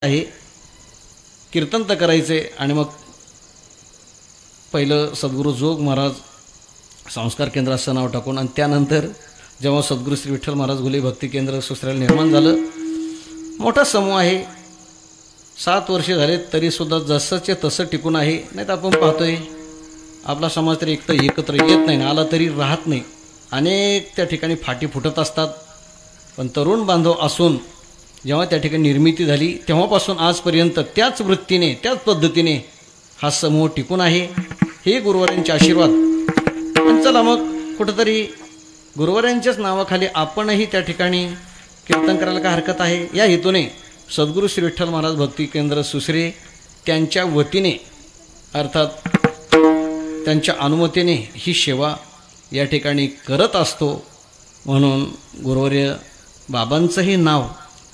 आहे कीर्तन तर करायचे आणि मग पहिलं सद्गुरू जोग महाराज संस्कार केंद्र असं नाव टाकून आणि त्यानंतर जेव्हा सद्गुरू श्री विठ्ठल महाराज घुले भक्ती केंद्र सुसऱ्याला निर्माण झालं, मोठा समूह आहे. 7 वर्ष झाले तरीसुद्धा जसंचे तसं टिकून आहे. नाही तर आपण पाहतोय आपला समाज तरी एकत्र येत नाही, आला तरी राहत नाही. अनेक त्या ठिकाणी फाटी फुटत असतात. पण तरुण बांधव असून जेव्हा त्या ठिकाणी निर्मिती झाली तेव्हापासून आजपर्यंत त्याच वृत्तीने त्याच पद्धतीने हा समूह टिकून आहे. हे गुरुवारांचे आशीर्वाद. आणि चला मग कुठंतरी गुरुवारांच्याच नावाखाली आपणही त्या ठिकाणी कीर्तन करायला काय हरकत आहे. या हेतूने सद्गुरू श्री विठ्ठल महाराज भक्ती केंद्र सुसरे त्यांच्या वतीने अर्थात त्यांच्या अनुमतीने ही सेवा या ठिकाणी करत असतो. म्हणून गुरुवर्य बाबांचंही नाव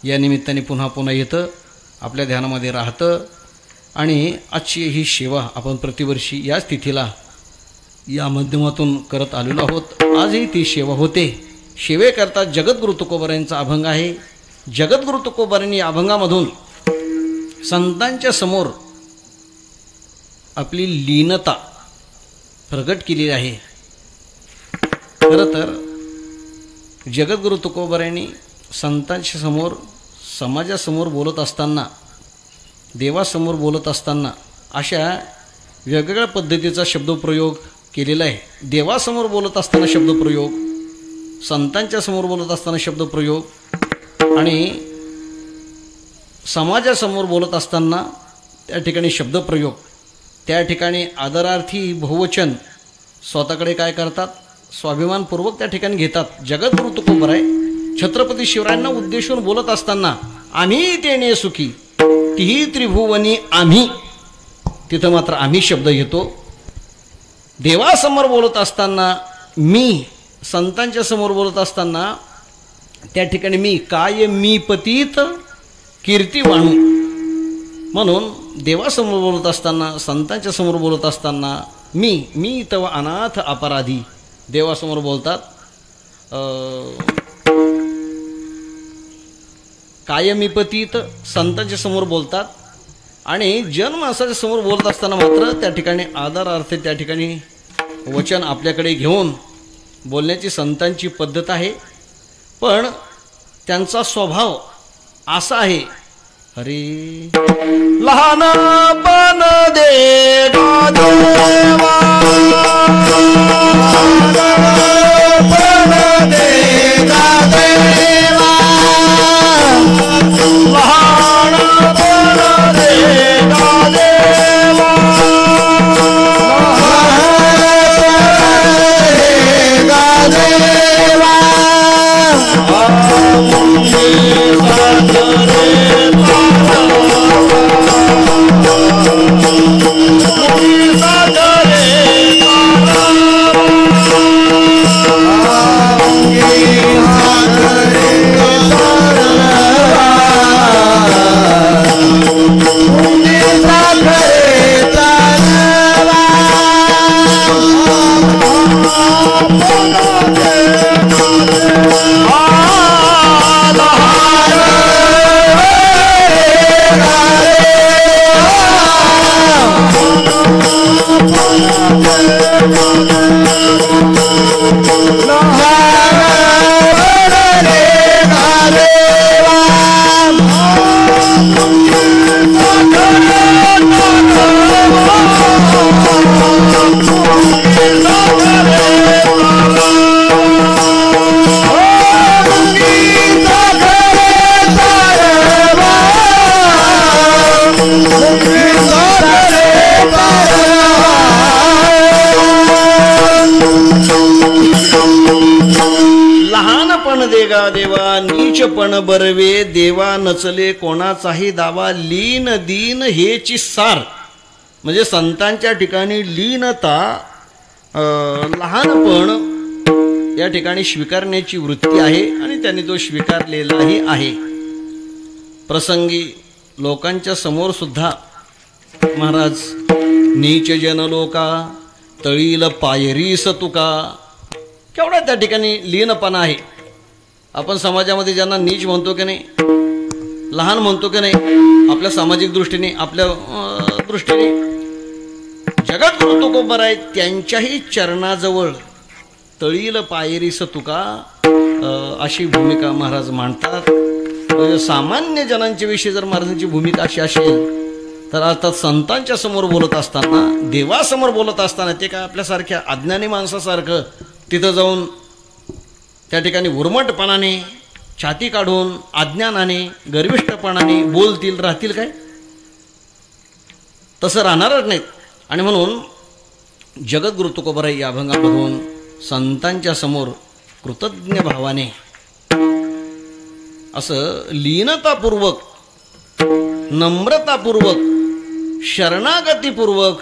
या निमित्ताने पुन्हा पुन्हा येतं, आपल्या ध्यानामध्ये राहतं. आणि आजची ही सेवा आपण प्रतिवर्षी याच तिथीला या माध्यमातून करत आलेलो आहोत. आजही ती सेवा होते. सेवेकरता जगद्गुरु तुकोबारायांचा अभंग आहे. जगद्गुरु तुकोबारांनी अभंगामधून संतांच्या समोर आपली लीनता प्रगट केलेली आहे. खरं तर जगद्गुरु तुकोबारायांनी संतांच्या समोर समाजासमोर बोलत असताना देवासमोर बोलत असताना अशा वेगवेगळ्या पद्धतीचा शब्दप्रयोग केलेला आहे. देवासमोर बोलत असताना शब्दप्रयोग, संतांच्या समोर बोलत असताना शब्दप्रयोग आणि समाजासमोर बोलत असताना त्या ठिकाणी शब्दप्रयोग. त्या ठिकाणी आदरार्थी बहुवचन स्वतःकडे काय करतात, स्वाभिमानपूर्वक त्या ठिकाणी घेतात. जगद्गुरु तुकोबाराय छत्रपती शिवरायांना उद्देशून बोलत असताना आम्ही तेने सुखी तिही त्रिभुवनी आम्ही, तिथं मात्र आम्ही शब्द घेतो. देवासमोर बोलत असताना मी, संतांच्या समोर बोलत असताना त्या ठिकाणी मी काय मी पतित कीर्ती वाणू. म्हणून देवासमोर बोलत असताना संतांच्या समोर बोलत असताना मी तव अनाथ अपराधी. देवासमोर बोलतात कायमी पतित, संतांच्या समोर बोलतात. आणि जनमानसाच्या समोर बोलत असताना मात्र त्या ठिकाणी आदरार्थ त्या ठिकाणी वचन आपल्याकडे घेऊन बोलण्याची संतांची पद्धत आहे. पण त्यांचा स्वभाव असा आहे, अरे लहानपण दे देवा देवा नीचपण बरवे देवा नचले कोणाचाही दावा. लीन दीन हेची सार म्हणजे संतांच्या ठिकाणी लीनता, लहानपण या ठिकाणी स्वीकारण्याची वृत्ती आहे आणि त्यांनी तो स्वीकारलेलाही आहे. प्रसंगी लोकांच्या समोर सुद्धा महाराज नीच जन लोका तळील पायरीस तुका, केवढा त्या ठिकाणी लीनपणा आहे. आपण समाजामध्ये ज्यांना नीच म्हणतो की नाही, लहान म्हणतो की नाही आपल्या सामाजिक दृष्टीने आपल्या दृष्टीने जगद्गुरु तुकोबर आहेत त्यांच्याही चरणाजवळ तळील पायरीस तुका अशी भूमिका महाराज मांडतात. सामान्य जनांच्या विषयी जर महाराजांची भूमिका अशी असेल तर अर्थात संतांच्या समोर बोलत असताना देवासमोर बोलत असताना ते काय आपल्यासारख्या अज्ञानी माणसासारखं तिथं जाऊन त्या ठिकाणी उर्मटपणाने छाती काढून अज्ञानाने गर्विष्ठपणाने बोलतील राहतील काय? तसं राहणारच नाहीत. आणि म्हणून जगद्गुरु तुकोबाराय या अभंगामधून संतांच्या समोर कृतज्ञ भावाने असं लीनतापूर्वक नम्रतापूर्वक शरणागतीपूर्वक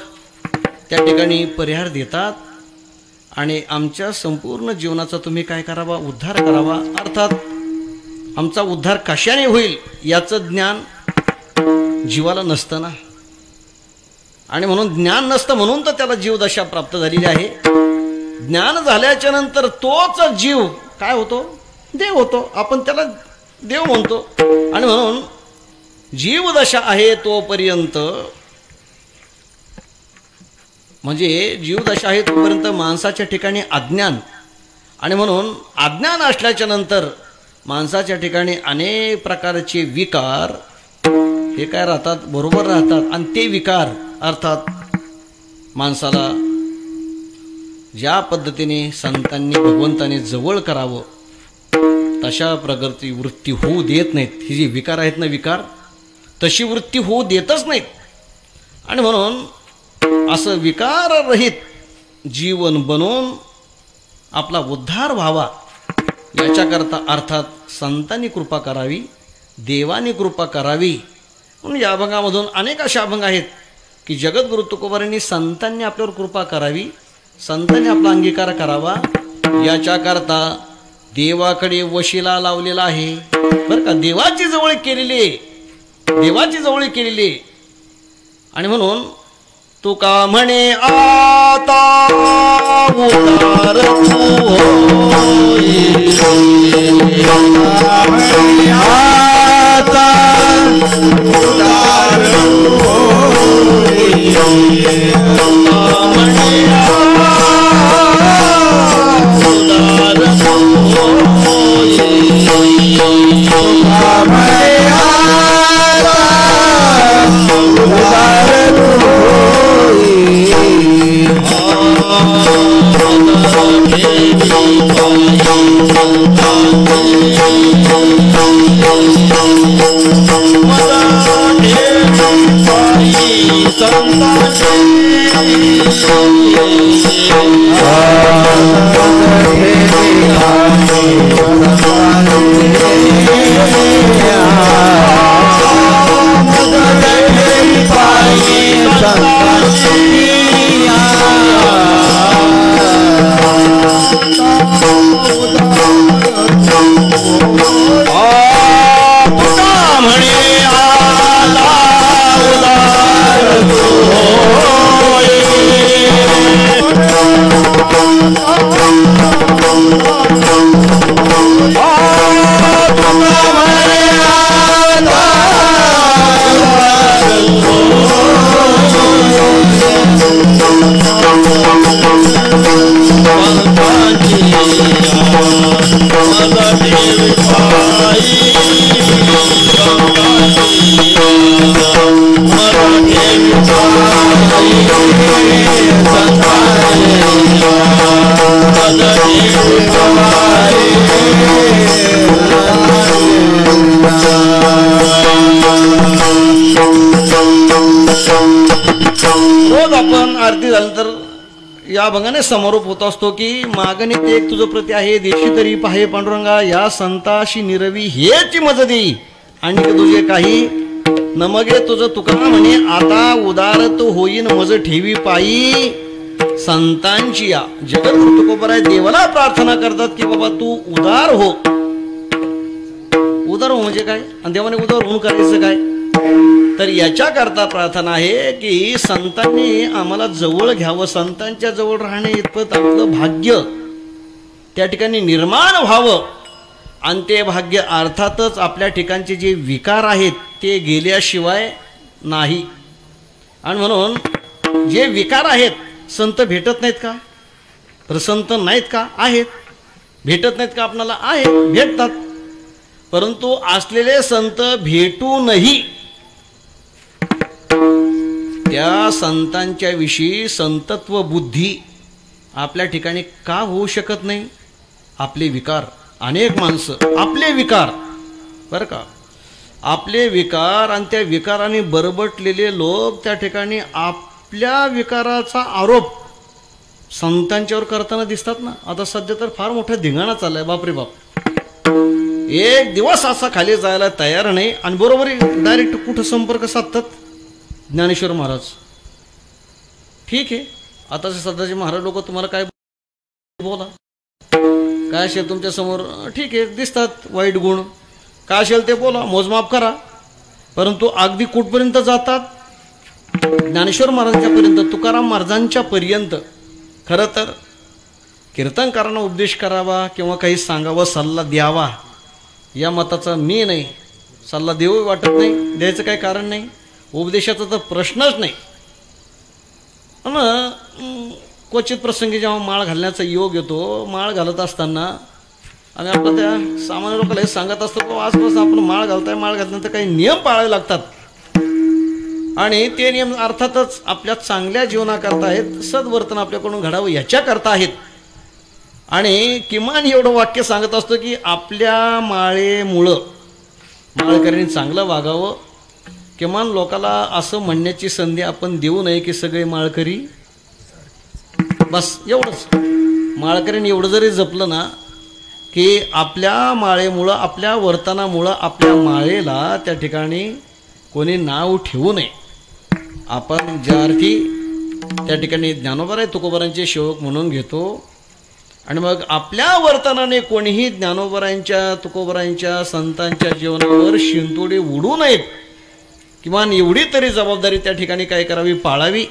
त्या ठिकाणी परिहार देतात. आणि आमच्या संपूर्ण जीवनाचा तुम्ही काय करावा? उद्धार करावा. अर्थात आमचा उद्धार कशाने होईल याचं ज्ञान जीवाला नसतं ना. आणि म्हणून ज्ञान नसतं म्हणून तर त्याला जीवदशा प्राप्त झालेली आहे. ज्ञान झाल्याच्या नंतर तोच जीव काय होतो? देव होतो. आपण त्याला देव म्हणतो. आणि म्हणून जीवदशा आहे तोपर्यंत म्हणजे जीवदशा आहे तोपर्यंत माणसाच्या ठिकाणी अज्ञान. आणि म्हणून अज्ञान असल्याच्या नंतर माणसाच्या ठिकाणी अनेक प्रकारचे विकार हे काय राहतात? बरोबर राहतात. आणि ते विकार अर्थात माणसाला ज्या पद्धतीने संतांनी भगवंताने जवळ करावं तशा प्रकारची वृत्ती होऊ देत नाहीत. ही जी विकार आहेत ना विकार तशी वृत्ती होऊ देतच नाहीत. आणि म्हणून असं विकाररहित जीवन बनवून आपला उद्धार व्हावा याच्याकरता अर्थात संतांनी कृपा करावी, देवानी कृपा करावी. म्हणून या अभंगामधून अनेक अशा अभंग आहेत की जगद्गुरु तुकोबारायांनी संतांनी आपल्यावर कृपा करावी, संतांनी आपला अंगीकार करावा याच्याकरता देवाकडे वशिला लावलेला आहे बरं का. देवाची जवळ केलेली, देवाची जवळ केलेली. आणि म्हणून तुका म्हणे आता उदार तू होई, आता उदार तू होई, म्हणे उदार तू होई, तुका म्हणे रोज आपण आरती झाल्यानंतर या अभंगाने समरूप होत असतो की मागणी ते एक तुझं प्रती आहे, देशी तरी पाहे पांडुरंगा, या संताशी निरवी हेची मज देई आणि तुझे काही नमगे तुझं तुका म्हणे आता उदार तो होईन मज ठेवी पायी. संतांची या जगद्गुरु तुकोबाराय देवाला प्रार्थना करतात की बाबा तू उदार हो. उदार हो म्हणजे काय? आणि देवाने उदार होऊन करायचं काय? तर याच्याकरता प्रार्थना आहे की संतांनी आम्हाला जवळ घ्यावं, संतांच्या जवळ राहणे इतपत आपलं भाग्य त्या ठिकाणी निर्माण व्हावं अंत्यभाग्य अर्थातच आपल्या ठिकाणचे जे विकार आहेत ते गेल्याशिवाय नाही. आणि म्हणून जे विकार आहेत संत भेटत नाहीत का? तर संत नाहीत का? आहेत. भेटत नाहीत का आपणाला? आहेत, भेटतात. परंतु असलेले संत भेटूनही त्या संतांच्या विषयी संतत्व बुद्धी आपल्या ठिकाणी का होऊ शकत नाही? आपले विकार, अनेक माणसं आपले विकार, बरं का, आपले विकार आणि त्या विकाराने बरबटलेले लोक त्या ठिकाणी आपल्या विकाराचा आरोप संतांच्यावर करताना दिसतात ना. आता सध्या तर फार मोठा धिंगाणा चाललाय, बापरे बाप. एक दिवस असा खाली जायला तयार नाही आणि बरोबर डायरेक्ट कुठं संपर्क साधतात? ज्ञानेश्वर महाराज. ठीक आहे, आताचे सध्याचे महाराज लोक तुम्हाला काय बोला, काय असेल तुमच्या समोर, ठीक आहे, दिसतात वाईट गुण, काय असेल ते बोला, मोजमाप करा. परंतु अगदी कुठपर्यंत जातात? ज्ञानेश्वर महाराजांच्या पर्यंत, तुकाराम महाराजांच्या पर्यंत. खरं तर कीर्तनकारांना उपदेश करावा किंवा काही सांगावं, सल्ला द्यावा, या मताचा मी नाही. सल्ला देऊ वाटत नाही, द्यायचं काही कारण नाही, उपदेशाचा तर प्रश्नच नाही. पण क्वचित प्रसंगी जेव्हा माळ घालण्याचा योग येतो, माळ घालत असताना आणि आपलं त्या सामान्य लोकांना हे सांगत असतो की आजपासून आपण माळ घालताय, माळ घालल्यानंतर काही नियम पाळावे लागतात आणि ते नियम अर्थातच आपल्या चांगल्या जीवनाकरता आहेत, सद्वर्तन आपल्याकडून घडावं याच्याकरता आहेत. आणि किमान एवढं वाक्य सांगत असतो की आपल्या माळेमुळं माळकऱ्यांनी चांगलं वागावं. किमान लोकाला असं म्हणण्याची संधी आपण देऊ नये की सगळे माळकरी, बस एवढंच. माळकऱ्यांनी एवढं जरी जपलं ना की आपल्या माळेमुळं, आपल्या वर्तनामुळं आपल्या माळेला त्या ठिकाणी कोणी नाव ठेवू नये. आपण ज्या अर्थी त्या ठिकाणी ज्ञानोबाराय तुकोबारांचे सेवक म्हणून घेतो आणि मग आपल्या वर्तनाने कोणीही ज्ञानोबारांच्या तुकोबारांच्या संतांच्या जीवनावर शिंतोडे उडू नयेत, किमान एवढी तरी जबाबदारी त्या ठिकाणी काय करावी, पाळावी.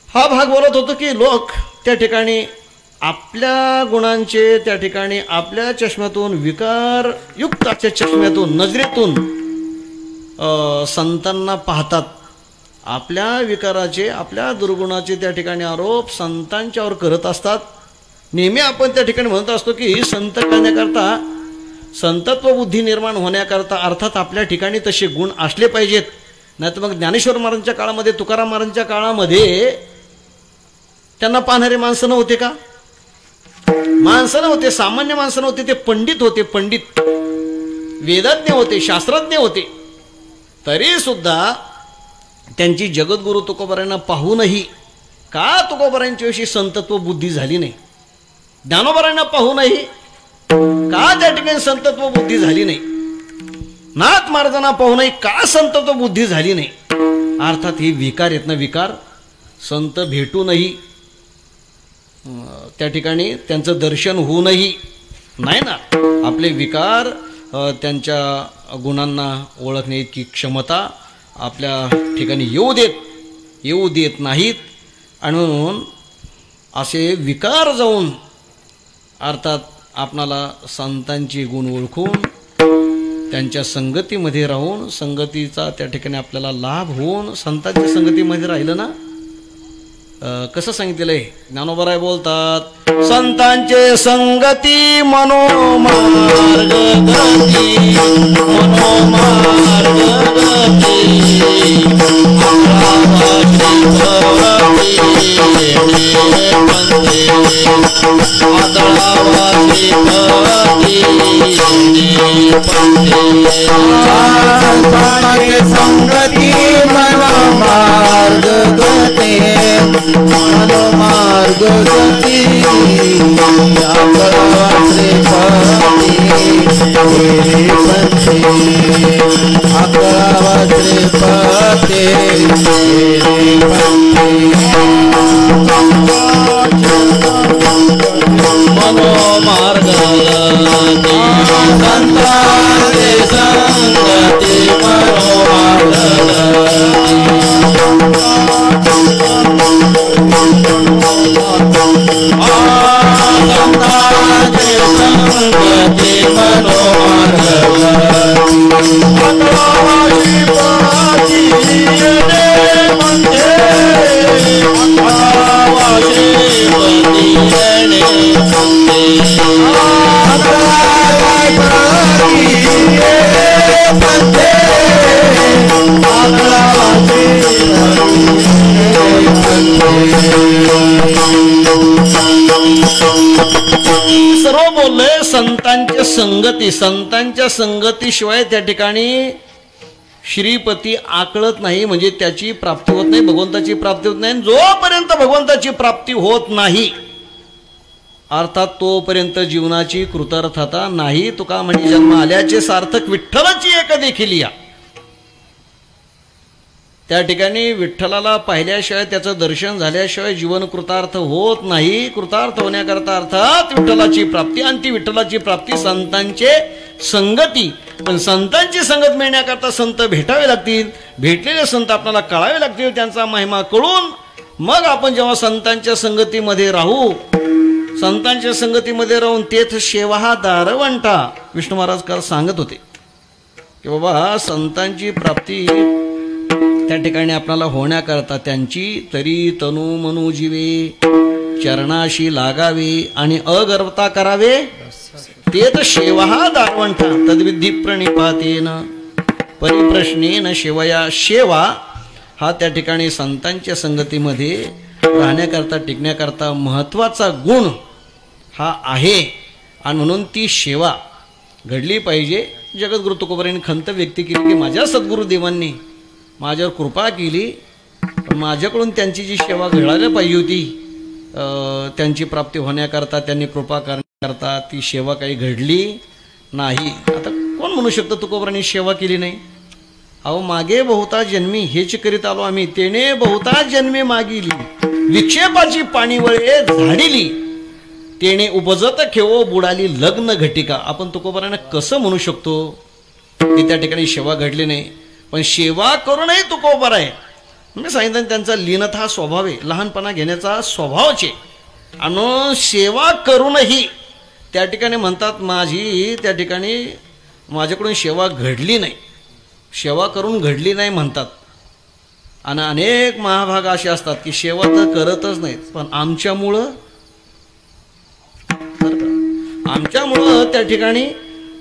हा भाग बोलत होतो की लोक त्या ठिकाणी आपल्या गुणांचे त्या ठिकाणी आपल्या चष्म्यातून, विकारयुक्त चष्म्यातून, नजरेतून संतांना पाहतात. आपल्या विकाराचे, आपल्या दुर्गुणाचे त्या ठिकाणी आरोप संतांच्यावर करत असतात. नेहमी आपण त्या ठिकाणी म्हणत असतो की संत करण्याकरता, संतत्व बुद्धी निर्माण होण्याकरता अर्थात आपल्या ठिकाणी तसे गुण असले पाहिजेत. नाही तर मग ज्ञानेश्वर महाराजांच्या काळामध्ये, तुकाराम महाराजांच्या काळामध्ये त्यांना पाहणारे माणसं नव्हते का? माणसं नव्हते, सामान्य माणसं नव्हते, ते पंडित होते, पंडित, वेदज्ञ होते, शास्त्रज्ञ होते. तरी सुद्धा त्यांची जगद्गुरु तुकोबारांना पाहूनही का तुकोबारांच्या विषयी संतत्व बुद्धी झाली नाही? ज्ञानोबारांना पाहूनही का त्या ठिकाणी संतत्व बुद्धी झाली नाही? नाथ महाराजांना पाहूनही का संतत्व बुद्धी झाली नाही? अर्थात ही विकार आहेत ना, विकार. संत भेटूनही त्या ठिकाणी त्यांचं दर्शन होऊनही नाही ना, आपले विकार, त्यांच्या गुणांना ओळखणे इतकी क्षमता आपल्या ठिकाणी येऊ देत नाहीत. आणि म्हणून असे विकार जाऊन अर्थात आपणाला संतांचे गुण ओळखून त्यांच्या संगतीमध्ये राहून, संगतीचा त्या ठिकाणी आपल्याला लाभ होऊन, संतांच्या संगतीमध्ये राहिलं ना, कसं सांगितलेलं आहे? ज्ञानोबाराय बोलतात, संतांचे संगती मनोमार्ग गती, मनोमार्ग गती, संगती मनोमार्ग गती, मनोमार्ग गती, अकरावत्रे पते, अकरावत्रे पते, मनोमार्ग संतांचे संगती मनोमार्ग संतांचे संगती मनोमार्ग संगती, संतांच्या संगतीशिवाय त्या ठिकाणी श्रीपती आकळत नाही, म्हणजे त्याची प्राप्ती होत नाही, भगवंताची प्राप्ती होत नाही. जोपर्यंत भगवंताची प्राप्ती होत नाही अर्थात तोपर्यंत जीवनाची कृतार्थता नाही. तुका म्हणे जन्म आल्याचे सार्थक विठ्ठलाची एक देखील या. त्या ठिकाणी विठ्ठलाला पाहिल्याशिवाय त्याचं दर्शन झाल्याशिवाय जीवन कृतार्थ होत नाही. कृतार्थ होण्याकरता अर्थात विठ्ठलाची प्राप्ती, आणि ती विठ्ठलाची प्राप्ती संतांचे संगती. पण संतांची संगत मिळण्याकरता संत भेटावे लागतील, भेटलेले संत आपल्याला कळावे लागतील, त्यांचा महिमा कळून मग आपण जेव्हा संतांच्या संगतीमध्ये राहू, संतांच्या संगतीमध्ये राहून तेथ सेवा हा दारवंटा. विष्णू महाराज काल सांगत होते की बाबा संतांची प्राप्ती त्या ठिकाणी आपल्याला होण्याकरता त्यांची तरी तनु मनु जीवे चरणाशी लागावे आणि अगर्वता करावे, तेथ सेवा हा दारवंटा. तद्विधी प्रणिपातेन परिप्रश्नेन सेवया. सेवा हा त्या ठिकाणी संतांच्या संगतीमध्ये राहण्याकरता टिकण्याकरता महत्त्वाचा गुण हा आहे, आणि म्हणून ती सेवा घडली पाहिजे. जगद्गुरु तुकोबारायांनी खंत व्यक्त केली की माझ्या सद्गुरुदेवांनी माझ्यावर कृपा केली, पण माझ्याकडून त्यांची जी सेवा घडायला पाहिजे होती, त्यांची प्राप्ती होण्याकरता त्यांनी कृपा करण्याकरता ती सेवा काही घडली नाही. आता कोण म्हणू शकतं तुकोबारांनी सेवा केली नाही? अहो मागे बहुता जन्मी हेच करीत आलो आम्ही, तेने बहुता जन्मे मागिली विक्षेपाची पाणीवळे झाडिली, तेने उपजत खेवो बुडाली लग्न घटिका. आपण तुकोबारांना कसं म्हणू शकतो की त्या ठिकाणी सेवा घडली नाही? पण सेवा करूनही तुकोबार आहे म्हणजे सांगितलं त्यांचा लीनता हा स्वभाव आहे, लहानपणा घेण्याचा स्वभावच आहे. आणि सेवा करूनही त्या ठिकाणी म्हणतात माझी त्या ठिकाणी माझ्याकडून सेवा घडली नाही, सेवा करून घडली नाही म्हणतात. आणि अनेक महाभाग असे असतात की सेवा तर करतच नाहीत, पण आमच्यामुळं त्या ठिकाणी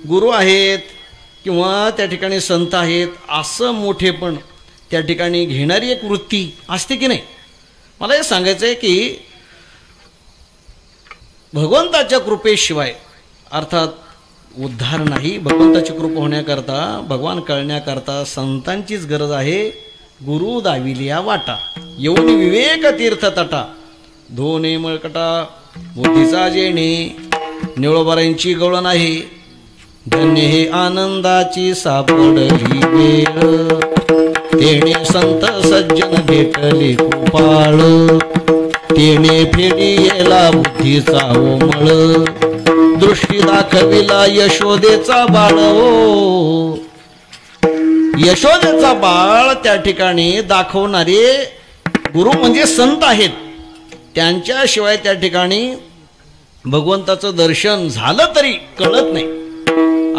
गुरु आहेत किंवा त्या ठिकाणी संत आहेत असं मोठेपण त्या ठिकाणी घेणारी एक वृत्ती असते की नाही. मला हे सांगायचं आहे की भगवंताच्या कृपेशिवाय अर्थात उद्धार नाही. भगवंताची कृपा होण्याकरता, भगवान कळण्याकरता संतांचीच गरज आहे. गुरु दाविलिया वाटा येऊन विवेक तीर्थ तटा, धोने मळकटा बुद्धीचा जेणे, निळोबारांची गवळ नाही. धन्य हे आनंदाची सापडली वेळ, तेणे संत सज्जन भेटले कृपाळ, तेणे फेडियेला बुद्धीचा ओमळ, दृष्टी दाखविला यशोदेचा बाळ. ओ यशोदेचा बाळ त्या ठिकाणी दाखवणारे गुरु म्हणजे संत आहेत. त्यांच्याशिवाय त्या ठिकाणी भगवंताचं दर्शन झालं तरी कळत नाही,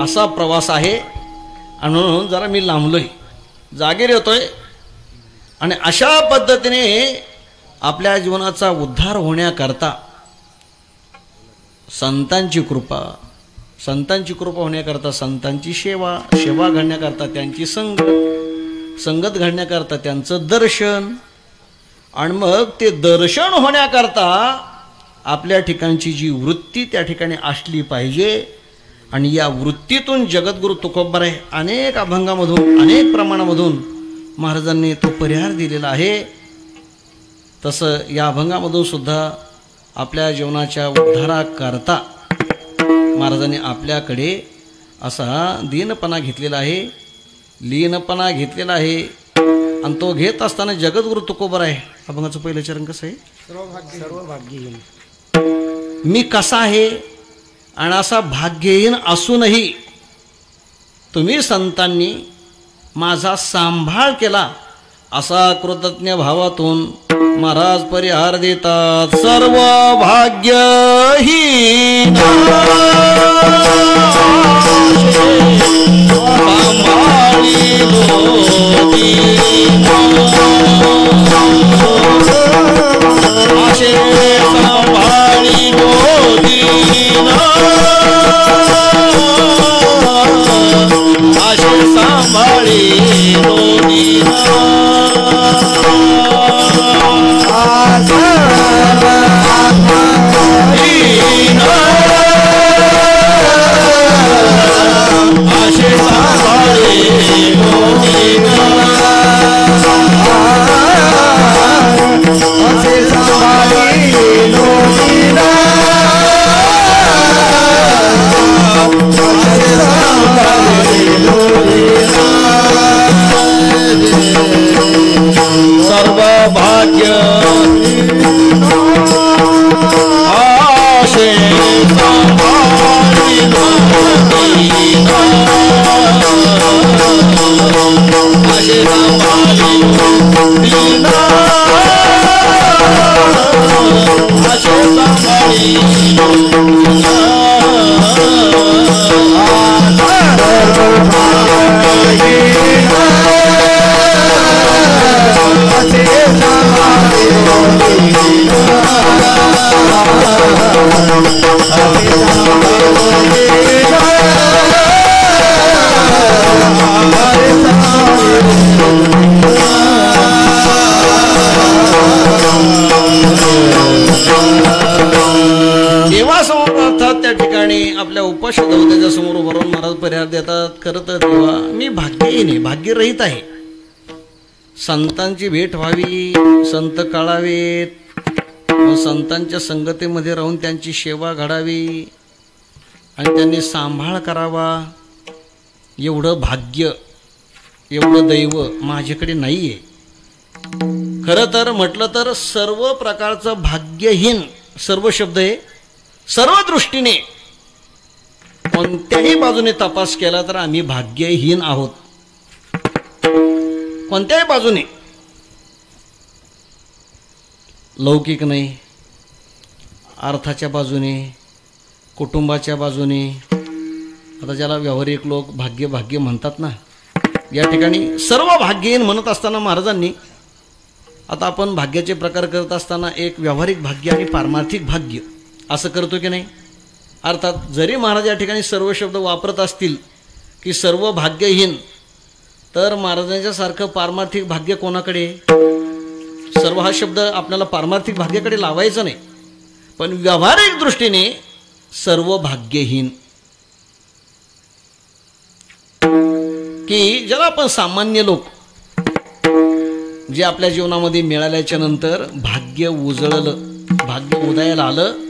असा प्रवास आहे. आणि म्हणून जरा मी लांबलोय, जागेर येतोय, आणि अशा पद्धतीने आपल्या जीवनाचा उद्धार होण्याकरता संतांची कृपा होण्याकरता संतांची सेवा घडण्याकरता त्यांची संगत घडण्याकरता त्यांचं दर्शन, आणि मग ते दर्शन होण्याकरता आपल्या ठिकाणची जी वृत्ती त्या ठिकाणी असली पाहिजे. आणि या वृत्तीतून जगद्गुरु तुकोबाराय अनेक अभंगामधून अनेक प्रमाणामधून महाराजांनी तो परिहार दिलेला आहे. तसं या अभंगामधून सुद्धा आपल्या जीवनाच्या उद्धाराकरता महाराजांनी आपल्याकडे असा दीनपणा घेतलेला आहे, लीनपणा घेतलेला आहे. आणि तो घेत असताना जगद्गुरु तुकोबाराय अभंगाचं पहिलं चरण कसं आहे? सर्व भाग्यहीन मी कसा आहे, आणि असा भाग्यहीन असूनही तुम्ही संतांनी माझा सांभाळ केला, असा कृतज्ञ भावातून महाराज परिहार देतात. सर्व भाग्यहीन आशे सांभाळी गोदीना, आशे सांभाळी गोदीना, म्हणून महाराज परिहार देतात. खरं तर देवा मी भाग्यहीन आहे, भाग्यरहित आहे. संतांची भेट व्हावी, संत कळावेत, व संतांच्या संगतीमध्ये राहून त्यांची सेवा घडावी आणि त्यांनी सांभाळ करावा, एवढं भाग्य, एवढं दैव माझ्याकडे नाही आहे. खरं तर म्हटलं तर सर्व प्रकारचं भाग्यहीन सर्व शब्द आहे. सर्व दृष्टीने कोणत्याही बाजूने तपास केला तर आम्ही भाग्यहीन आहोत. कोणत्याही बाजूने, लौकिक नाही, अर्थाच्या बाजूने, कुटुंबाच्या बाजूने. आता ज्याला व्यावहारिक लोक भाग्य भाग्य म्हणतात ना, या ठिकाणी सर्व भाग्यहीन म्हणत असताना महाराजांनी, आता आपण भाग्याचे प्रकार करत असताना एक व्यावहारिक भाग्य आणि पारमार्थिक भाग्य असं करतो की नाही. अर्थात जरी महाराज या ठिकाणी सर्व शब्द वापरत असतील की सर्व भाग्यहीन, तर महाराजांच्या सारखं पारमार्थिक भाग्य कोणाकडे. सर्व हा शब्द आपल्याला पारमार्थिक भाग्याकडे लावायचा नाही, पण व्यावहारिक दृष्टीने सर्व भाग्यहीन, की ज्याला आपण सामान्य लोक, जे आपल्या जीवनामध्ये मिळाल्याच्या नंतर भाग्य उजळलं, भाग्य उदयाला आलं,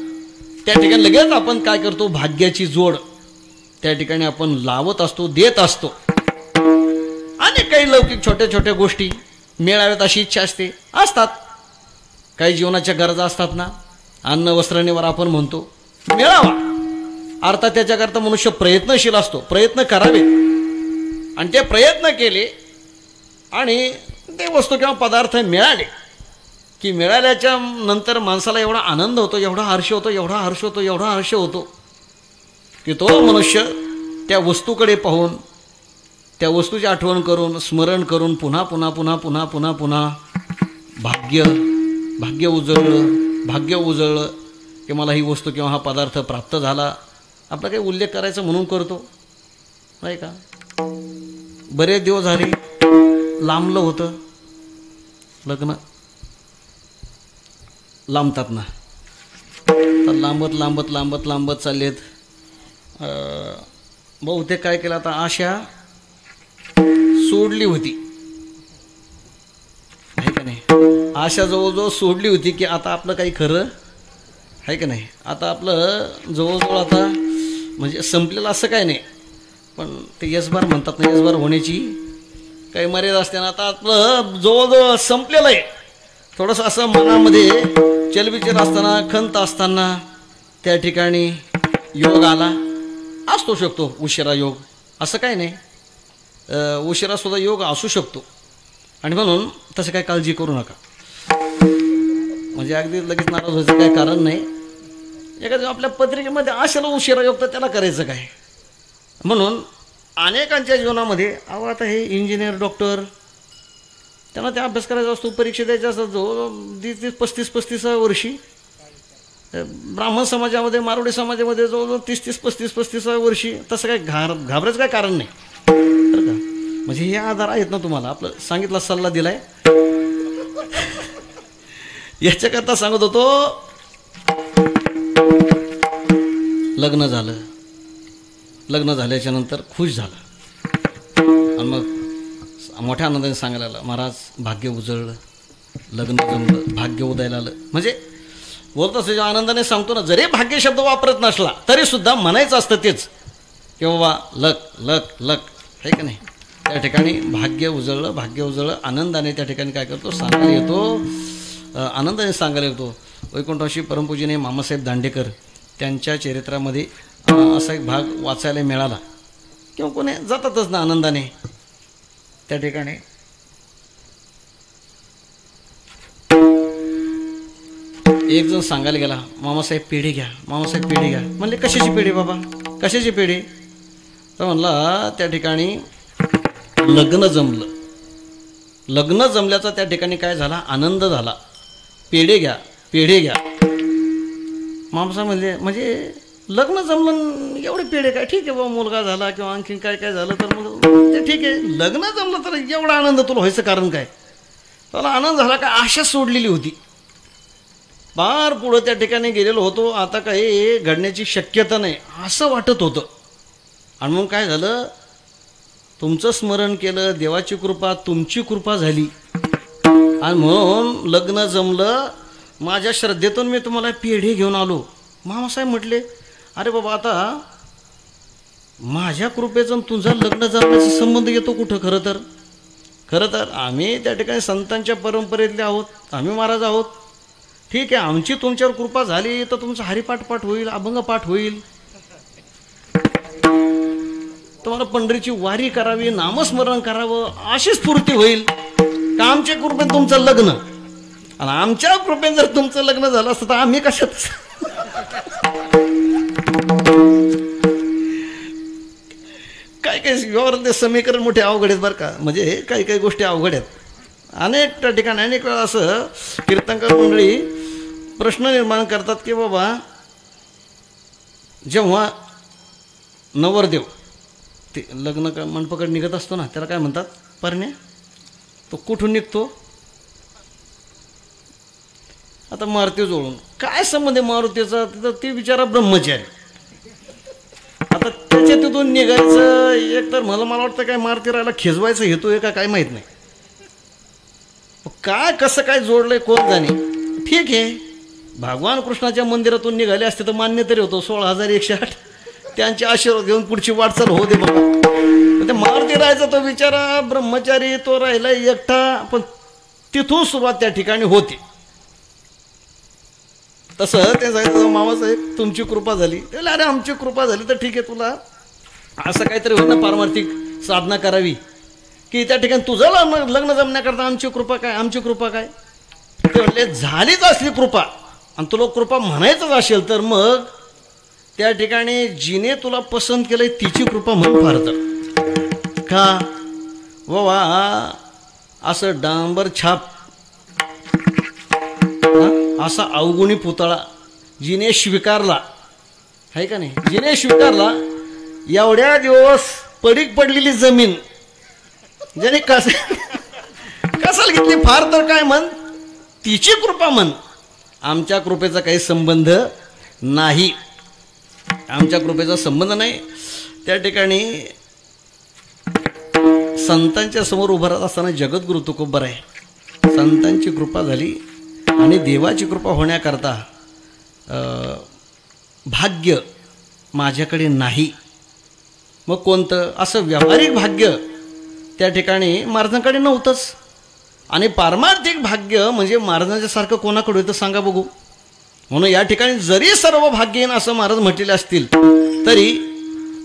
त्या ठिकाणी लगेच आपण काय करतो, भाग्याची जोड त्या ठिकाणी आपण लावत असतो, देत असतो. आणि काही लौकिक छोट्या छोट्या गोष्टी मिळाव्यात अशी इच्छा असतात. काही जीवनाच्या गरजा असतात ना, अन्न वस्त्र निवार आपण म्हणतो, मिळावा. अर्थात त्याच्याकरता मनुष्य प्रयत्नशील असतो, प्रयत्न करावे. आणि ते प्रयत्न केले आणि ते वस्तू किंवा पदार्थ मिळाले की मिळाल्याच्या नंतर माणसाला एवढा आनंद होतो, एवढा हर्ष होतो, एवढा हर्ष होतो, एवढा हर्ष होतो की तो मनुष्य त्या वस्तूकडे पाहून, त्या वस्तूची आठवण करून, स्मरण करून पुन्हा पुन्हा पुन्हा पुन्हा पुन्हा पुन्हा भाग्य भाग्य उजळलं, भाग्य उजळलं की मला ही वस्तू किंवा हा पदार्थ प्राप्त झाला. आपला काही उल्लेख करायचा म्हणून करतो नाही का. बरेच दिवस झाले लांबलं होतं लग्न, लांबतात ना, तर लांबत लांबत लांबत लांबत चाललेत. बहुतेक काय केलं आता, आशा सोडली होती आहे का नाही. आशा जवळजवळ सोडली होती की आता आपलं काही खरं आहे का नाही. आता आपलं जवळजवळ आता म्हणजे संपलेलं असं काय नाही, पण ते यशबार म्हणतात ना, यशबार होण्याची काही मर्यादा असते ना. आता आपलं जवळजवळ संपलेलं आहे. थोडंसं असं मनामध्ये चलबिचल असताना, खंत असताना त्या ठिकाणी योग आला, असू शकतो उशिरा योग, असं काही नाही, उशिरासुद्धा योग असू शकतो. आणि म्हणून तसं काही काळजी करू नका, म्हणजे अगदी लगेच नाराज व्हायचं काही कारण नाही. एखाद्या आपल्या पत्रिकेमध्ये असेल उशिरा योग तर त्याला करायचं काय. म्हणून अनेकांच्या जीवनामध्ये आता हे इंजिनियर, डॉक्टर, त्यांना ते अभ्यास करायचा असतो, परीक्षा द्यायचा असतो, जो 35 वर्षी. ब्राह्मण समाजामध्ये, मारवाडी समाजामध्ये जवळजवळ 30-35 वर्षी. तसं काय घाबरायचं काय कारण नाही बरं का. म्हणजे हे आधार आहेत ना तुम्हाला, आपलं सांगितला सल्ला दिलाय याच्याकरता सांगत होतो. लग्न झालं, लग्न झाल्याच्या नंतर खुश झालं आणि मग मोठ्या आनंदाने सांगायला लागलं, महाराज भाग्य उजळलं, लग्न जमलं, भाग्य उदयाला आलं. म्हणजे बोलत असं जेव्हा आनंदाने सांगतो ना, जरी भाग्य शब्द वापरत नसला तरी सुद्धा म्हणायचं असतं तेच की बाबा लक लक लक आहे का नाही. त्या ठिकाणी भाग्य उजळलं, भाग्य उजळलं, आनंदाने त्या ठिकाणी काय करतो, सांगायला येतो, आनंदाने सांगायला येतो. वैकुंठवासी परमपूजनीय मामासाहेब दांडेकर त्यांच्या चरित्रामध्ये असा एक भाग वाचायला मिळाला, किंवा कोणी जातातच ना आनंदाने त्या ठिकाणी. एक जण सांगायला गेला, मामासाहेब पेढे घ्या, मामासाहेब पेढे घ्या. म्हणले कशाची पेढे बाबा, कशाची पेढे. तर म्हणला त्या ठिकाणी लग्न जमलं, लग्न जमल्याचा त्या ठिकाणी काय झाला, आनंद झाला. पेढे घ्या, पेढे घ्या. मामासाहेब म्हणजे लग्न जमलं एवढे पेढे काय, ठीक आहे बाबा, मुलगा झाला किंवा आणखीन काय काय झालं तर मग ते ठीक आहे. लग्न जमलं तर एवढा आनंद तुला व्हायचं कारण काय. त्याला आनंद झाला का, आशा सोडलेली होती, फार पुढं त्या ठिकाणी गेलेलो होतो, आता काही घडण्याची शक्यता नाही असं वाटत होतं. आणि मग काय झालं, तुमचं स्मरण केलं, देवाची कृपा, तुमची कृपा झाली आणि म्हणून लग्न जमलं. माझ्या श्रद्धेतून मी तुम्हाला पेढे घेऊन आलो. मामासाहेब म्हटले, अरे बाबा, आता माझ्या कृपेचं आणि तुझं लग्न जमण्याचा संबंध येतो कुठं? खरं तर आम्ही त्या ठिकाणी संतांच्या परंपरेतले आहोत, आम्ही महाराज आहोत. ठीक आहे, आमची तुमच्यावर कृपा झाली तर तुमचा हरिपाठ पाठ होईल, अभंग पाठ होईल, तुम्हाला पंढरीची वारी करावी, नामस्मरण करावं, अशी स्फूर्ती होईल का आमच्या कृपेने तुमचं लग्न. आणि आमच्या कृपेने जर तुमचं लग्न झालं असतं तर आम्ही कशात. काही व्यवहारातले समीकरण मोठे अवघड आहेत बरं का. म्हणजे काही गोष्टी अवघड आहेत. अनेक ठिकाणी अनेक वेळा असं कीर्तनकार मंडळी प्रश्न निर्माण करतात की बाबा, जेव्हा नवरदेव ते लग्न मंडपाकडे निघत असतो ना, त्याला काय म्हणतात, परण्या, तो कुठून निघतो. आता मारुती जोडून काय संबंध आहे मारुतीचा, तिथं ते बिचारा ब्रह्मचारी. आता त्याच्या तिथून निघायचं, एक तर मला वाटतं काय मारुती राहायला खेचवायचं हेतू आहे का काय माहीत नाही. काय कसं काय जोडलंय कोण जाणे. ठीक आहे, भगवान कृष्णाच्या मंदिरातून निघाले असते तर मान्य तरी होतो. 16,108 त्यांचे आशीर्वाद घेऊन पुढची वाटचाल होऊ दे बाबा. ते मारुती राहायचा तो बिचारा ब्रह्मचारी, तो राहिला एकटा. पण तिथून सुरुवात त्या ठिकाणी होती. तसं ते सांगितलं, मामासाहेब तुमची कृपा झाली. त्याला अरे आमची कृपा झाली तर ठीक आहे, तुला असं काहीतरी होईल ना, पारमार्थिक साधना करावी की त्या ठिकाणी तुझं लग्न जमण्याकरता आमची कृपा काय, आमची कृपा काय. ते म्हणले झालीच असली कृपा आणि तुला कृपा म्हणायचंच असेल तर मग त्या ठिकाणी जिने तुला पसंत केलंय तिची कृपा म्हणून फार तर का वा. असं डांबर छाप, असा अवगुणी पुतळा जिने स्वीकारला आहे का नाही, जिने स्वीकारला, एवढ्या दिवस पडीक पडलेली जमीन ज्याने कसाल घेतली फार तर काय म्हण, तिची कृपा म्हण. आमच्या कृपेचा काही संबंध नाही, आमच्या कृपेचा संबंध नाही. त्या ठिकाणी संतांच्या समोर उभं राहत असताना जगद्गुरु तुकोबर आहे. संतांची कृपा झाली आणि देवाची कृपा होण्याकरता भाग्य माझ्याकडे नाही. मग कोणतं असं व्यावहारिक भाग्य त्या ठिकाणी महाराजांकडे नव्हतंच. आणि पारमार्थिक भाग्य म्हणजे महाराजांच्या सारखं कोणाकडे होतं सांगा बघू. म्हणून या ठिकाणी जरी सर्व भाग्यहीन असं महाराज म्हटलेले असतील तरी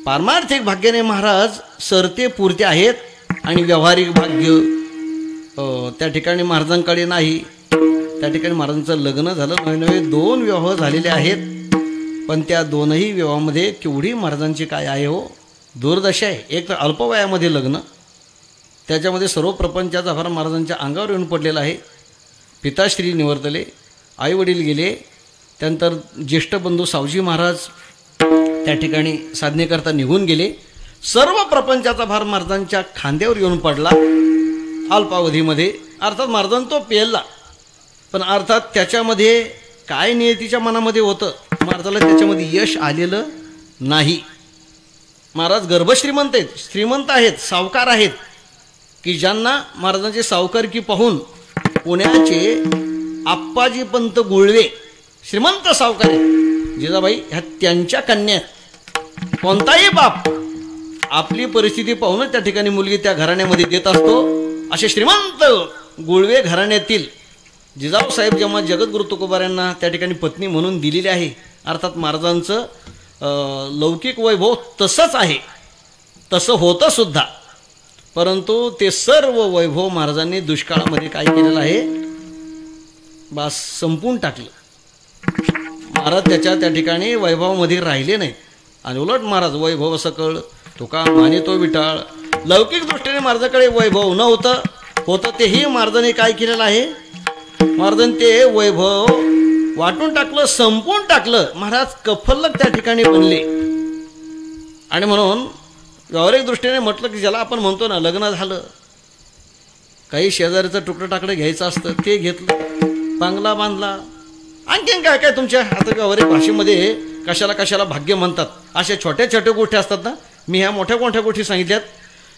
पारमार्थिक भाग्याने महाराज सरते पुरते आहेत. आणि व्यावहारिक भाग्य त्या ठिकाणी महाराजांकडे नाही. त्या ठिकाणी महाराजांचं लग्न झालं, नवे 2 विवाह झालेले आहेत. पण त्या 2ही विवाहामध्ये केवढी महाराजांची काय आहे हो दुर्दशा आहे. एक तर अल्पवयामध्ये लग्न, त्याच्यामध्ये सर्व प्रपंचाचा भार महाराजांच्या अंगावर येऊन पडलेला आहे. पिताश्री निवर्तले, आईवडील गेले, त्यानंतर ज्येष्ठ बंधू सावजी महाराज त्या ठिकाणी साधनेकरता निघून गेले. सर्व प्रपंचाचा भार महाराजांच्या खांद्यावर येऊन पडला अल्पावधीमध्ये. अर्थात महाराजांना तो पेलला, पण अर्थात त्याच्यामध्ये काय नियतीच्या मनामध्ये होतं महाराजाला त्याच्यामध्ये यश आलेलं नाही. महाराज गर्भश्रीमंत आहेत, श्रीमंत आहेत, सावकार आहेत की ज्यांना महाराजांची सावकारकी पाहून पुण्याचे आप्पाजी पंत गुळवे श्रीमंत सावकार आहेत. जिजाबाई ह्या त्यांच्या कन्या. कोणताही बाप आपली परिस्थिती पाहूनच त्या ठिकाणी मुलगी त्या घराण्यामध्ये देत असतो. असे श्रीमंत गुळवे घराण्यातील जिजाऊसाहेब जेव्हा जगद्गुरु तुकोबार यांना त्या ठिकाणी पत्नी म्हणून दिलेली आहे. अर्थात महाराजांचं लौकिक वैभव तसंच आहे, तसं होतं सुद्धा. परंतु ते सर्व वैभव महाराजांनी दुष्काळामध्ये काय केलेलं आहे, बास संपून टाकलं. महाराज त्या ठिकाणी वैभवामध्ये राहिले नाहीत. आणि उलट महाराज वैभव सकळ तुका माने तो विटाळ. लौकिक दृष्टीने महाराजाकडे वैभव नव्हतं, होतं तेही महाराजांनी काय केलेलं आहे, महाराजांनी ते वैभव वाटून टाकलं, संपून टाकलं. महाराज कफल्लक त्या ठिकाणी बनले. आणि म्हणून व्यावहारिक दृष्टीने म्हटलं की ज्याला आपण म्हणतो ना लग्न झालं, काही शेजारीचं तुकडं टाकडं घ्यायचं असतं ते घेतलं, बांगला बांधला, आणखीन काय काय तुमच्या आता व्यावहारिक भाषेमध्ये कशाला भाग्य म्हणतात. अशा छोट्या छोट्या गोष्टी असतात ना, मी ह्या मोठ्या मोठ्या गोष्टी सांगितल्यात,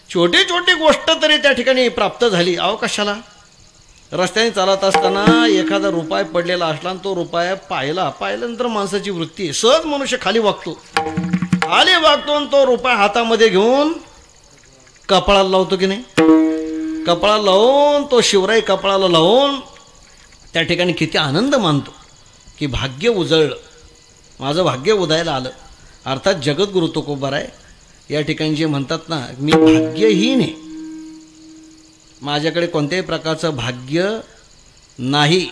छोटी छोटी गोष्ट तरी त्या ठिकाणी प्राप्त झाली. अहो कशाला, रस्त्याने चालत असताना एखादा रुपया पडलेला असला आणि तो रुपया पाहिल्यानंतर माणसाची वृत्ती सहज मनुष्य खाली वागतो आणि तो रुपया हातामध्ये घेऊन कपाळाला लावतो की नाही, कपाळाला लावून तो शिवराई कपाळाला लावून त्या ठिकाणी किती आनंद मानतो की भाग्य उजळलं, माझं भाग्य उदायला आलं. अर्थात जगद्गुरु तुकोबार आहे या ठिकाणी जे म्हणतात ना, मी भाग्यहीन आहे, माझ्याकडे कोणत्याही प्रकारचं भाग्य नाही.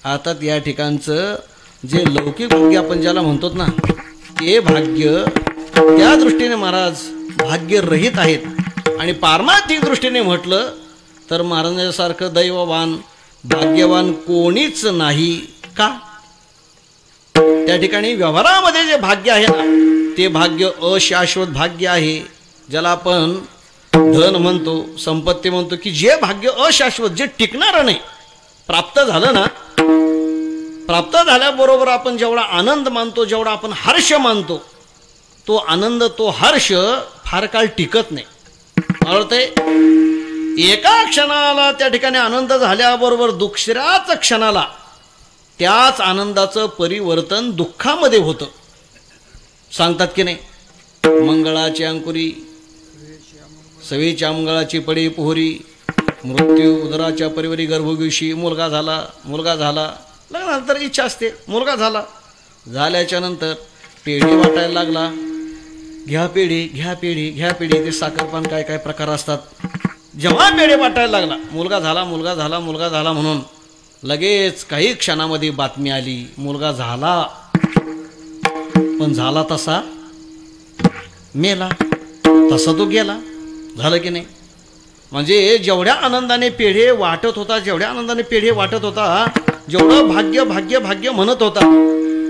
अर्थात या ठिकाणचं जे लौकिक भाग्य आपण ज्याला म्हणतो ना, ते भाग्य त्या दृष्टीने महाराज भाग्यरहित आहेत. आणि पारमार्थिक दृष्टीने म्हटलं तर महाराजांसारखं दैववान भाग्यवान कोणीच नाही. का? त्या ठिकाणी व्यवहारामध्ये जे भाग्य आहे ना, ते भाग्य अशाश्वत भाग्य आहे. ज्याला आपण धन म्हणतो, संपत्ती म्हणतो, की जे भाग्य अशाश्वत, जे टिकणारं नाही, प्राप्त झालं ना, प्राप्त झाल्याबरोबर आपण जेवढा आनंद मानतो, जेवढा आपण हर्ष मानतो, तो आनंद, तो हर्ष फार काळ टिकत नाही. कळतंय? एका क्षणाला त्या ठिकाणी आनंद झाल्याबरोबर दुसऱ्याच क्षणाला त्याच आनंदाचं परिवर्तन दुःखामध्ये होतं. सांगतात की नाही, मंगळाची अंकुरी सवेच्या मंगळाची पडी पोहरी, मृत्यू उदराच्या परिवारी गर्भोगीशी. मुलगा झाला, लग्नानंतर इच्छा असते, मुलगा झाल्याच्या नंतर पेढी वाटायला लागला, घ्या पेढी. ते साखरपान काय काय प्रकार असतात. जेव्हा पेढे वाटायला लागला, मुलगा झाला म्हणून लगेच काही क्षणामध्ये बातमी आली, मुलगा झाला, पण झाला तसा मेला, तसा तो गेला. झालं की नाही? म्हणजे जेवढ्या आनंदाने पेढे वाटत होता, जेवढं भाग्य म्हणत होता,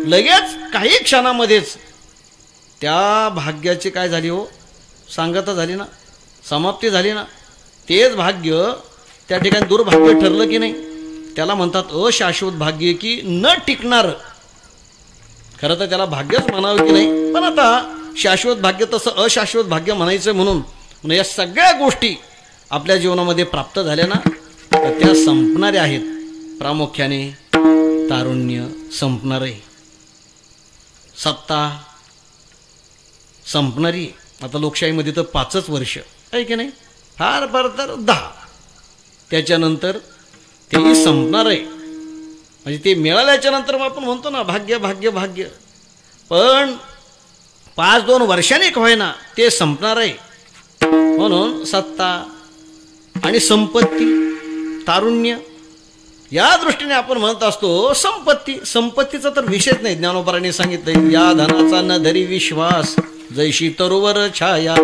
लगेच काही क्षणामध्येच त्या भाग्याची काय झाली हो, सांगता झाली ना, समाप्ती झाली ना. तेच भाग्य त्या ठिकाणी दुर्भाग्य ठरलं की नाही. त्याला म्हणतात अशाश्वत भाग्य, की न टिकणार. खरं तर त्याला भाग्यच म्हणावं की नाही, पण आता शाश्वत भाग्य तसं अशाश्वत भाग्य म्हणायचं म्हणून या सगळ्या गोष्टी आपल्या जीवनामध्ये प्राप्त झाल्या ना, तर त्या संपणाऱ्या आहेत. प्रामुख्याने तारुण्य संपणारे, सत्ता संपणारी. आता लोकशाहीमध्ये तर 5च वर्ष आहे की नाही, फार तर 10. त्याच्यानंतर तेही संपणार आहे. म्हणजे ते मिळाल्याच्या नंतर आपण म्हणतो ना भाग्य, पण 5-2 वर्षांनी का होईना ते संपणार आहे. म्हणून सत्ता आणि संपत्ती, तारुण्य, या दृष्टीने आपण म्हणत असतो संपत्तीचा तर विषयच नाही. ज्ञानोबारांनी सांगितलं, या धनाचा न धरी विश्वास, जैशी तरुवर छाया.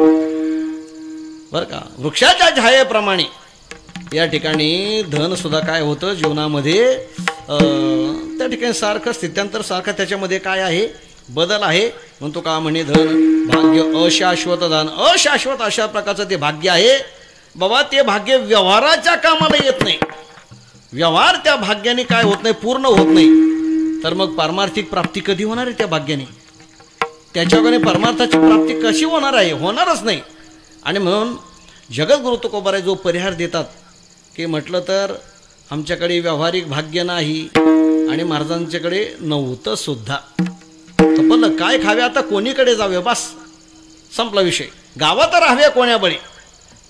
बरं का, वृक्षाच्या छायेप्रमाणे या ठिकाणी धन सुद्धा काय होतं जीवनामध्ये, त्या ठिकाणी सारखं स्थित्यांतर, सारखं त्याच्यामध्ये काय आहे, बदल आहे. म्हणतो का म्हणे, धन भाग्य अशाश्वत धन, अशाश्वत अशा प्रकारचं ते भाग्य आहे. बाबा ते भाग्य व्यवहाराच्या कामाला येत नाही. व्यवहार त्या भाग्याने काय होत नाही, पूर्ण होत नाही. तर मग पारमार्थिक प्राप्ती कधी होणार आहे त्या भाग्याने? त्याच्याकडे परमार्थाची प्राप्ती कशी होणार आहे? होणारच नाही. आणि म्हणून जगद्गुरु तुकोबार जो परिहार देतात, की म्हटलं तर आमच्याकडे व्यावहारिक भाग्य नाही आणि महाराजांच्याकडे नव्हतं सुद्धा. तपलं काय खावे, आता कोणीकडे जावे, बस संपला विषय. गावात राहावे कोण्याबळी.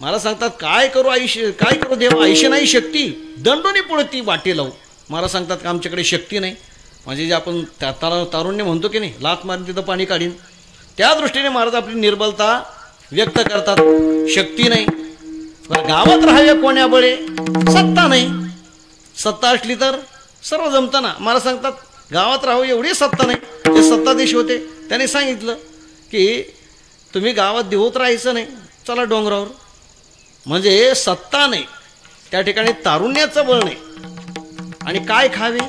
मला सांगतात, काय करू आयुष्य, काय करू देव, आयुष्य नाही शक्ती, दंडोनी पुढे ती वाटे लावू. मला सांगतात का आमच्याकडे शक्ती नाही. म्हणजे जे आपण तारुण्य म्हणतो की नाही, लात मारून तिथं पाणी काढीन, त्या दृष्टीने महाराज आपली निर्बलता व्यक्त करतात. शक्ती नाही. गावात राहावे कोण्याबळे, सत्ता नाही. सत्ता असली तर सर्व जमतं ना. मला सांगतात गावात राहावं एवढी सत्ता नाही. ते सत्ताधीश होते, त्याने सांगितलं की तुम्ही गावात देऊत राहायचं नाही, चला डोंगरावर. म्हणजे सत्ता नाही, त्या ठिकाणी तारुण्याचं बळ नाही. आणि काय खावे,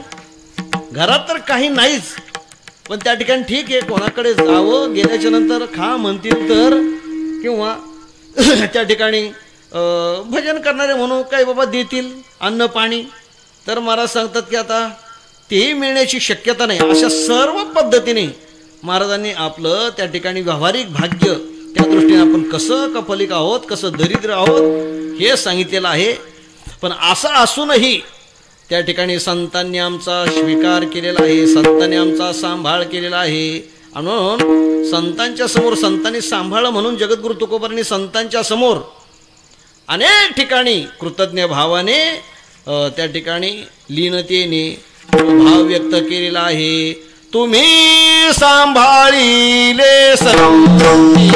घरात तर काही नाहीच, पण त्या ठिकाणी ठीक आहे, कोणाकडे जावं, गेल्याच्या नंतर खा म्हणतील तर, किंवा त्या ठिकाणी भजन करणारे म्हणून काही बाबा देतील अन्न पाणी, तर महाराज सांगतात की आता तेही मिळण्याची शक्यता नाही. अशा सर्व पद्धतीने महाराजांनी आपलं त्या ठिकाणी व्यावहारिक भाग्य त्या आध्यात्मिक दृष्टीने आपण कसं कफलिक आहोत, कसं दरिद्र आहोत हे सांगितलेलं आहे. पण असं असूनही त्या ठिकाणी संतांनी आमचा स्वीकार केलेला आहे, संतांनी आमचा सांभाळ केलेला आहे. म्हणून संतांच्या समोर संतांनी सांभाळ म्हणून जगद्गुरु तुकोबांनी संतांच्या समोर अनेक ठिकाणी कृतज्ञ भावाने त्या ठिकाणी लीनतेने भाव व्यक्त केलेला आहे. तुम्ही सांभाळिले संती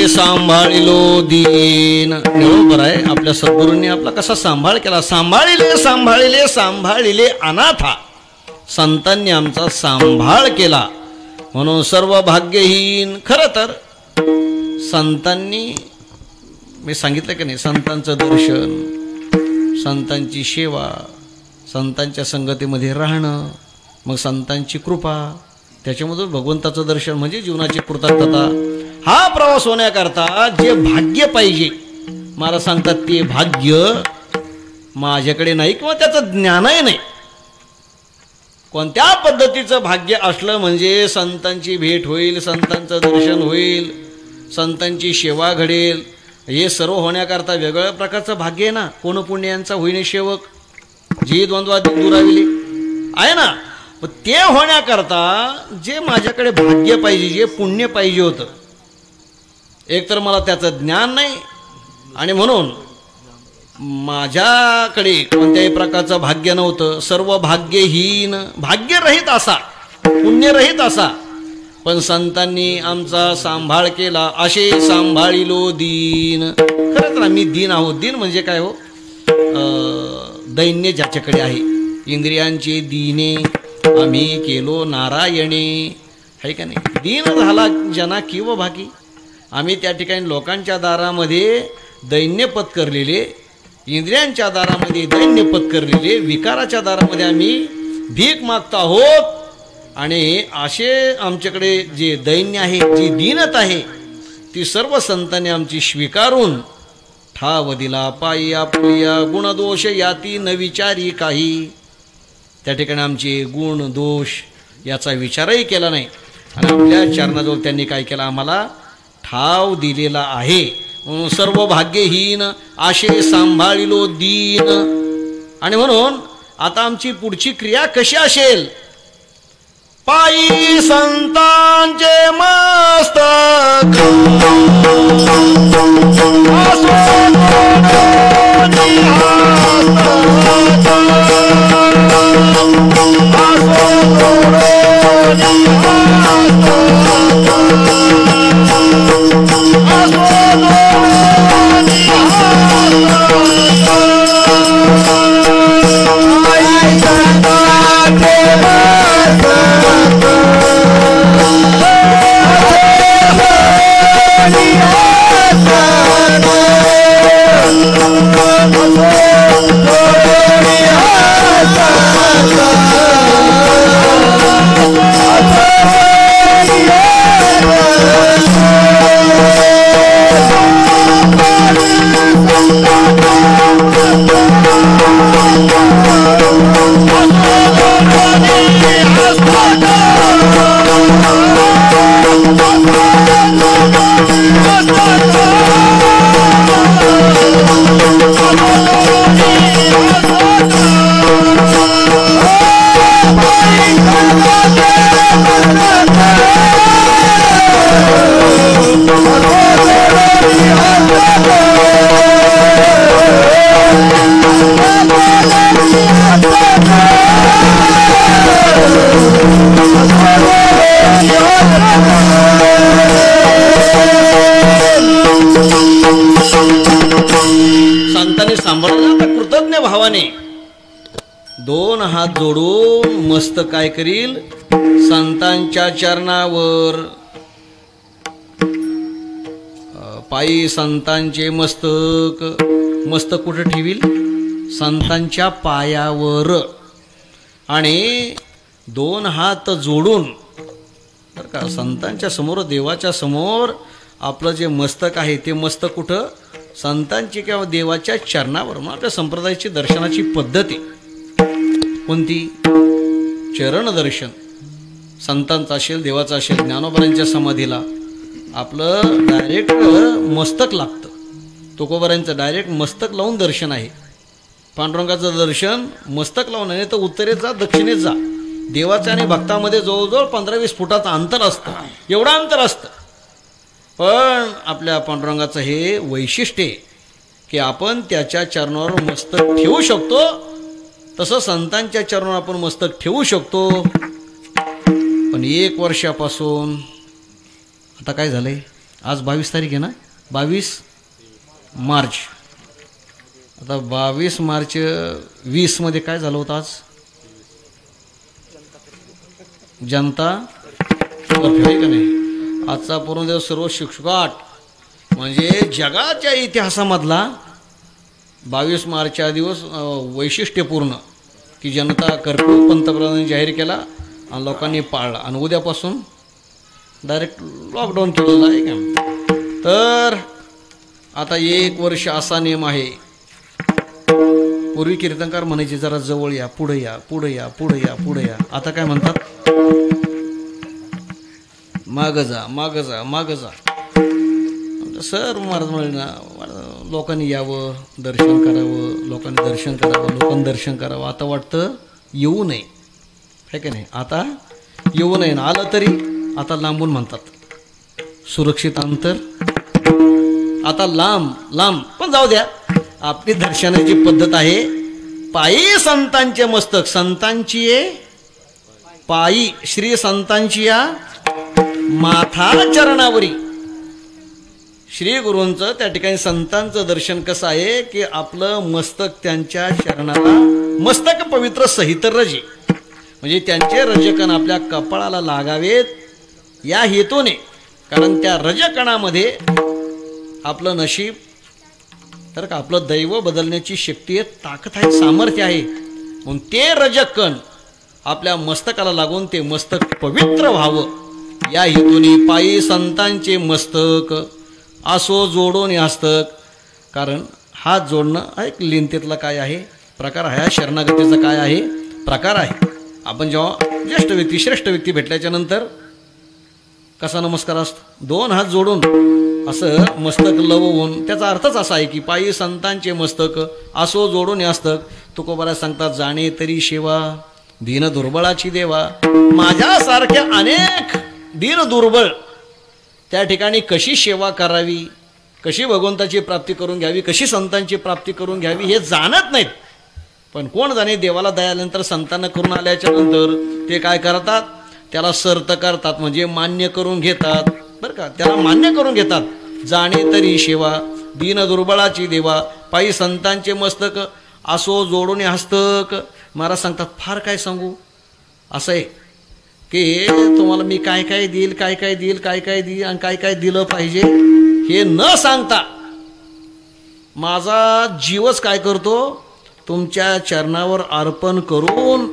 सांभाळिलो दीन. बरोबर आहे, आपल्या सद्गुरूंनी आपला कसा सांभाळ केला. सांभाळिले सांभाळिले सांभाळिले अनाथा. संतांनी आमचा सांभाळ केला म्हणून सर्व भाग्यहीन. खरं तर संतांनी मी सांगितलं की नाही, संतांचं दर्शन, संतांची सेवा, संतांच्या संगतीमध्ये राहणं, मग संतांची कृपा, त्याच्यामधून भगवंताचं दर्शन म्हणजे जीवनाची कृतार्थता. हा प्रवास होण्याकरता जे भाग्य पाहिजे मला सांगतात ते भाग्य माझ्याकडे नाही किंवा त्याचं ज्ञानही नाही. कोणत्या पद्धतीचं भाग्य असलं म्हणजे संतांची भेट होईल, संतांचं दर्शन होईल, संतांची सेवा घडेल. हे सर्व होण्याकरता वेगवेगळ्या प्रकारचं भाग्य आहे ना. कोण पुण्यांचा होईने सेवक, जे द्वंद्वादी दुराविले आहे ना. पण ते होण्याकरता जे माझ्याकडे भाग्य पाहिजे, जे पुण्य पाहिजे होतं, एकतर मला त्याचं ज्ञान नाही आणि म्हणून माझ्याकडे कोणत्याही प्रकारचं भाग्य नव्हतं. सर्व भाग्यहीन, भाग्यरहित असा, पुण्यरहित असा. पण संतांनी आमचा सांभाळ केला. असे सांभाळिलो दीन. खरं तर आम्ही दीन आहोत. दीन म्हणजे काय हो? दैन्य ज्याच्याकडे आहे. इंद्रियांचे दीने आम्ही केलो नारायणे, आहे का नाही. दीन झाला जना किंवा भागी. आम्ही त्या ठिकाणी लोकांच्या दारामध्ये दैन्य पत्करलेले, इंद्रियांच्या दारामध्ये दैन्य पत्करलेले, विकाराच्या दारामध्ये आम्ही भीक मागतो आहोत. आणि असे आमच्याकडे जे दैन्य आहे, जी दीनता आहे, ती सर्व संतांनी आमची स्वीकारून ठाव दिला. पायी आपुया गुणदोष याती न विचारी काही. त्या ठिकाणी आमचे गुण दोष याचा विचारही केला नाही आणि आपल्या चरणाजवळ त्यांनी काय केलं, आम्हाला ठाव दिलेला आहे. म्हणून सर्व भाग्यहीन आशे सांभाळिलो दीन. आणि म्हणून आता आमची पुढची क्रिया कशी असेल? पायी संतांचे मस्तक महाराज आता कृतज्ञ भावाने 2 हात जोडून मस्त काय करील, संतांच्या चरणावर पायी संतांचे मस्तक कुठं ठेवील, संतांच्या पायावर. आणि 2 हात जोडून बरं का संतांच्या समोर, देवाच्या समोर आपलं जे मस्तक आहे ते मस्तक कुठं, संतांची किंवा देवाच्या चरणावर. मग आपल्या संप्रदायाची दर्शनाची पद्धती कोणती, चरण दर्शन. संतांचं असेल, देवाचं असेल, ज्ञानोबारांच्या समाधीला आपलं डायरेक्ट मस्तक लागतं. तुकोबारांचं डायरेक्ट मस्तक लावून दर्शन आहे. पांडुरंगाचं दर्शन मस्तक लावून आहे, तर उत्तरेत जा, दक्षिणेत जा. देवाच्या आणि भक्तामध्ये जवळजवळ 15-20 फुटाचं अंतर असतं, एवढं अंतर असतं. पण आपल्या पांडुरंगाचं हे वैशिष्ट्य आहे की आपण त्याच्या चरणावर मस्तक ठेवू शकतो. तसं संतांच्या चरणावर आपण मस्तक ठेवू शकतो. पण 1 वर्षापासून आता काय झालंय, आज 22 तारीख आहे ना, 22 मार्च. आता 22 मार्च 20 मध्ये काय झालं होतं, आज जनता कर्फ्यू आहे का नाही. आजचा पूर्ण सर्व शुकशुकाट म्हणजे जगाच्या इतिहासामधला 22 मार्चचा दिवस वैशिष्ट्यपूर्ण की जनता कर्फ्यू पंतप्रधानांनी जाहीर केला आणि लोकांनी पाळला. आणि उद्यापासून डायरेक्ट लॉकडाऊन केलेलं आहे का. तर आता 1 वर्ष असा नियम आहे. पूर्वी कीर्तनकार म्हणायचे जरा जवळ या, पुढे या, पुढे या, पुढे या, पुढे या. आता काय म्हणतात, मागं जा, मागं जा, मागं जा. सर महाराज म्हणाले ना, लोकांनी यावं, दर्शन करावं, लोकांनी दर्शन करावं, लोकांनी दर्शन करावं. आता वाटतं येऊ नये, आहे का नाही. आता येऊ नये ना, आलं तरी आता लांबून म्हणतात, सुरक्षित अंतर. आता लांब लांब पण जाऊ द्या. आपली दर्शनाची पद्धत आहे पायी संतांचे मस्तक, संतांची पायी, श्री संतांची या माथा चरणावरी. श्री गुरूंचं त्या ठिकाणी संतांचं दर्शन कसं आहे की आपलं मस्तक त्यांच्या चरणाला, मस्तक पवित्र सहित रजे, म्हणजे त्यांचे रजकण आपल्या कपाळाला लागावेत या हेतूने. कारण त्या रजकणामध्ये आपलं नशीब, तर का आपलं दैव बदलण्याची शक्ती आहे, ताकद आहे, सामर्थ्य आहे. म्हणून ते रजकण आपल्या मस्तकाला लागून ते मस्तक पवित्र व्हावं या हेतूने पायी संतांचे मस्तक असो जोडून हस्तक. कारण हात जोडणं हा एक लिंतेतला काय आहे प्रकार आहे, हा शरणागतीचा काय आहे प्रकार आहे. आपण जेव्हा ज्येष्ठ व्यक्ती, श्रेष्ठ व्यक्ती भेटल्याच्या नंतर कसा नमस्कार असतो, 2 हात जोडून असं मस्तक लवून. त्याचा अर्थच असा आहे की पायी संतांचे मस्तक असो जोडून हस्तक. तुकोबारा सांगतात, जाणे तरी शेवा दीन दुर्बळाची देवा. माझ्यासारख्या अनेक दीन दुर्बळ त्या ठिकाणी कशी सेवा करावी, कशी भगवंताची प्राप्ती करून घ्यावी, कशी संतांची प्राप्ती करून घ्यावी हे जाणत नाहीत. पण कोण जाणे, देवाला दयानंतर संतांना करून आल्याच्या नंतर ते काय करतात, त्याला सर्त करतात, म्हणजे मान्य करून घेतात. बरं का, त्याला मान्य करून घेतात. जाणे तरी शेवा दीन दुर्बळाची देवा, पायी संतांचे मस्तक असो जोडून हस्तक. महाराज सांगतात, फार काय सांगू, असं आहे की तुम्हाला मी काय काय देईल, काय काय देईल, काय काय देईल आणि काय काय दिलं पाहिजे हे न सांगता माझा जीवच काय करतो, तुमच्या चरणावर अर्पण करून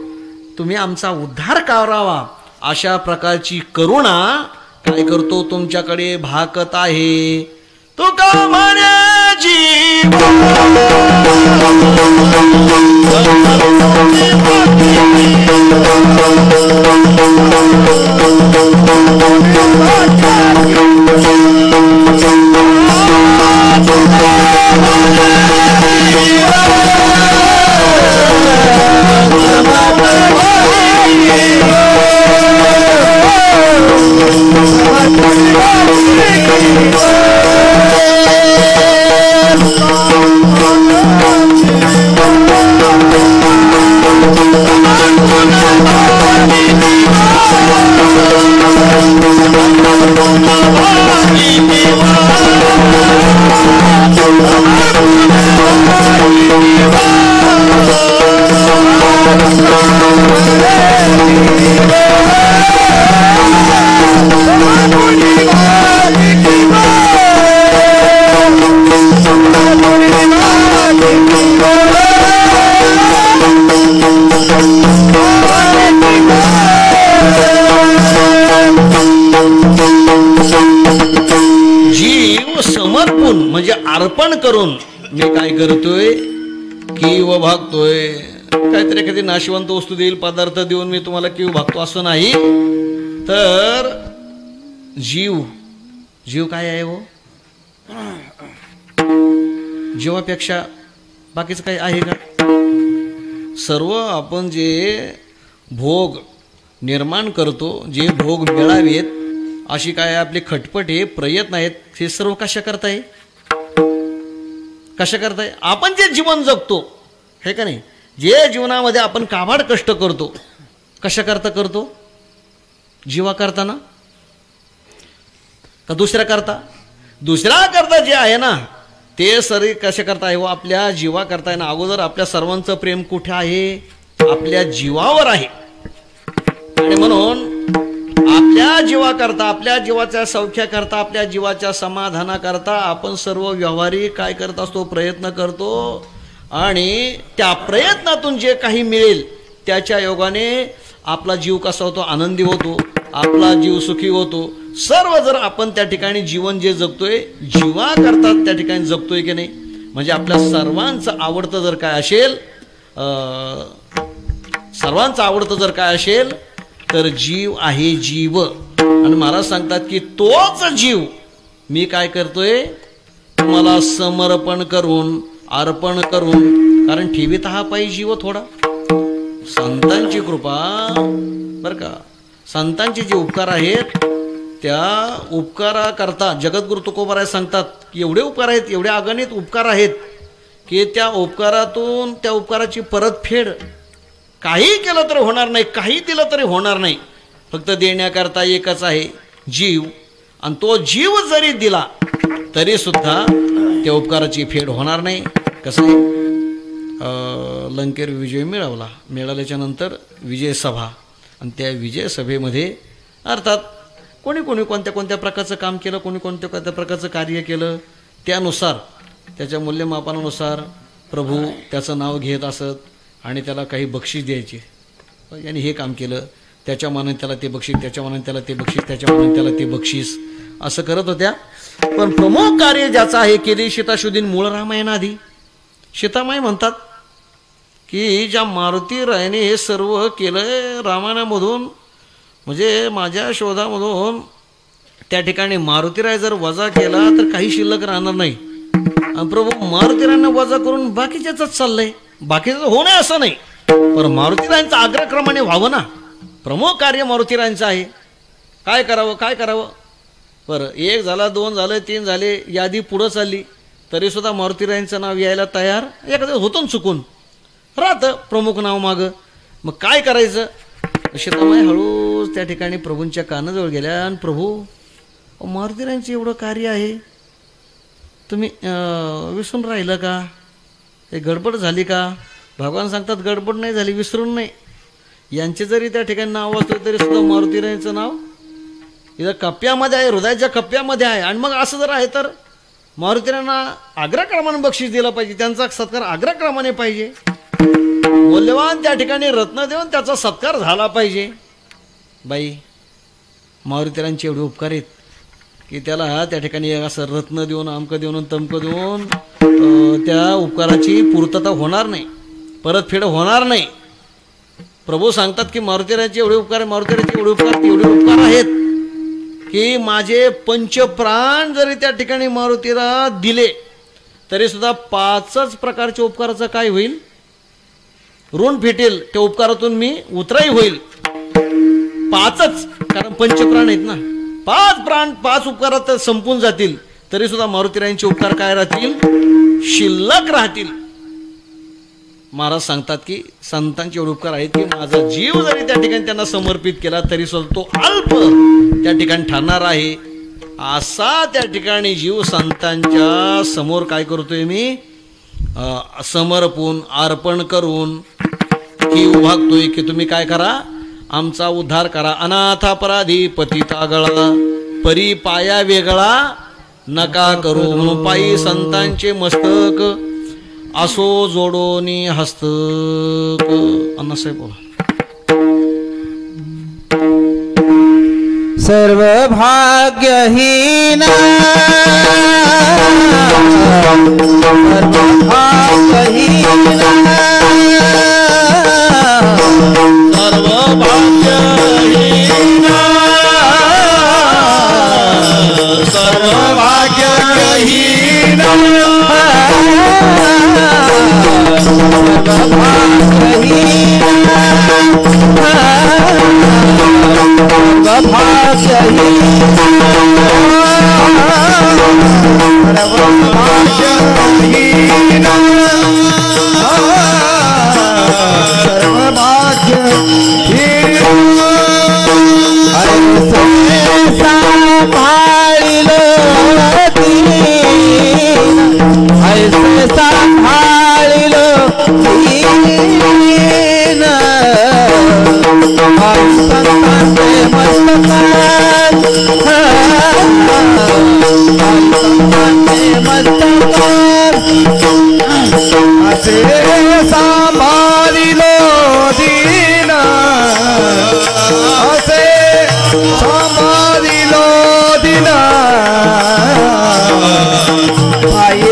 तुम्ही आमचा उद्धार करावा अशा प्रकारची करुणा काय करतो तुमच्याकडे भाकत आहे. तुका म्हणे Oh, अर्पण करून मी काय करतोय कीव भागतोय. काहीतरी एखादी नाशवंत वस्तू देईल, पदार्थ देऊन मी तुम्हाला कीव भागतो असं नाही. तर जीव काय आहे हो? जीवापेक्षा बाकीचं काही आहे का? सर्व आपण जे भोग निर्माण करतो, जे भोग मिळावेत अशी काय आपली खटपट आहे, प्रयत्न आहेत, हे सर्व कशा करताय? आपण जे जीवन जगतो हे का नाही, जे जीवनामध्ये आपण काबाड कष्ट करतो, कशा करतो? जीवा करताना का दुसऱ्या करता जे आहे ना ते सरी कसे करता आहे? आपल्या जीवा करताय ना. अगोदर आपल्या सर्वांचं प्रेम कुठे आहे? आपल्या जीवावर आहे. आणि म्हणून आपल्या जीवाकरता, आपल्या जीवाच्या सौख्याकरता, आपल्या जीवाच्या समाधानाकरता आपण सर्व व्यवहारिक काय करत असतो? प्रयत्न करतो. आणि त्या प्रयत्नातून जे काही मिळेल त्याच्या योगाने आपला जीव कसा होतो? आनंदी होतो, आपला जीव सुखी होतो. सर्व जर आपण त्या ठिकाणी जीवन जे जगतोय जीवा करतात त्या ठिकाणी जगतोय की नाही, म्हणजे आपल्या सर्वांचं आवडतं जर काय असेल तर जीव आहे जीव. आणि महाराज सांगतात की तोच जीव मी काय करतोय? तुम्हाला समर्पण करून, अर्पण करून. कारण ठेवीत हा पाहिजे जीव थोडा. संतांची कृपा बरं का, संतांचे जे उपकार आहेत त्या उपकाराकरता जगद्गुरु तुकोबाराय सांगतात की एवढे उपकार आहेत, एवढे अगणित उपकार आहेत की त्या उपकारातून, त्या उपकाराची परतफेड काही केलं तरी होणार नाही, काही दिलं तरी होणार नाही. फक्त देण्याकरता एकच आहे, जीव. आणि तो जीव जरी दिला तरी सुद्धा त्या उपकाराची फेड होणार नाही. कसं आहे? लंकेवर विजय मिळाल्याच्या नंतर विजय सभा, आणि त्या विजय सभेमध्ये अर्थात कोणी कोणत्या प्रकारचं काम केलं, कोणत्या प्रकारचं कार्य केलं, त्यानुसार त्याच्या मूल्यमापनानुसार प्रभू त्याचं नाव घेत असत आणि त्याला काही बक्षीस द्यायचे. याने हे काम केलं त्याच्या मानाने त्याला ते बक्षीस, त्याच्या मानाने त्याला ते बक्षीस, त्याच्या मानाने त्याला ते बक्षीस, असं करत होत्या. पण प्रमुख कार्य ज्याचं आहे केली सीताशोधीन मूळ रामायणाआधी. सीतामाई म्हणतात की ज्या मारुती रायाने हे सर्व केलं रामायणामधून, म्हणजे माझ्या शोधामधून त्या ठिकाणी मारुतीराय जर वजा केला तर काही शिल्लक राहणार नाही. आणि प्रभू मारुतीरायांना वजा करून बाकीच्याच चाललंय. बाकीचं हो नाही असं नाही, पण मारुतीरायांचा आग्रहक्रमाने व्हावं ना. प्रमुख कार्य मारुतीरायांचं आहे. काय करावं? बरं, 1 झाला, 2 झालं, 3 झाले, यादी पुढं चालली तरीसुद्धा मारुतीरायांचं नाव यायला तयार. एखादं होतं चुकून राहतं प्रमुख नाव मागं. मग काय करायचं? सीतामाई हळूच त्या ठिकाणी प्रभूंच्या कानाजवळ गेल्या आणि प्रभू मारुतीरायांचं एवढं कार्य आहे, तुम्ही विसरून राहिलं का? हे गडबड झाली का? भगवान सांगतात गडबड नाही झाली, विसरून नाही. यांचे जरी त्या ठिकाणी नाव असलं तरी सुद्धा मारुतीरायांचं नाव इथं कप्प्यामध्ये आहे, हृदयाच्या कप्प्यामध्ये आहे. आणि मग असं जर आहे तर मारुतीरायांना आग्रहक्रमाने बक्षीस दिलं पाहिजे, त्यांचा सत्कार आग्रहक्रमाने पाहिजे. मौल्यवान त्या ठिकाणी रत्न देऊन त्याचा सत्कार झाला पाहिजे. बाई मारुतीरायांचे एवढे उपकार आहेत की त्याला त्या ठिकाणी असं रत्न देऊन, अमकं देऊन, तमकं देऊन त्या उपकाराची पूर्तता होणार नाही, परतफेड होणार नाही. प्रभू सांगतात की मारुतीरायांचे एवढे उपकार, मारुतीरायांचे एवढे उपकार आहेत की माझे पंचप्राण जरी त्या ठिकाणी मारुतीला दिले तरी सुद्धा 5च प्रकारच्या उपकाराचं काय होईल? ऋण फिटेल. त्या उपकारातून मी उतराई होईल. 5च, कारण पंचप्राण आहेत ना. 5 प्राण 5 उपकारात संपून जातील तरी सुद्धा मारुतीरायांचे उपकार काय राहतील? शिल्लक राहतील. महाराज सांगतात की संतांचे एवढे उपकार आहेत की माझा जीव जरी त्या ठिकाणी त्यांना समर्पित केला तरी सुद्धा तो अल्प त्या ठिकाणी ठरणार आहे. असा त्या ठिकाणी जीव संतांच्या समोर काय करतोय मी? समर्पून, अर्पण करून की उभागतोय की तुम्ही काय करा? आमचा उद्धार करा. अनाथ अपराधी पतिता गळा, परी पाया वेगळा नका करू. म्हणून पायी संतांचे मस्तक असो जोडोनी हस्तक. अण्णासाहेब बोला. सर्वभाग्यहीन सर्वभाग्यहीन सर्वभाग्यहीन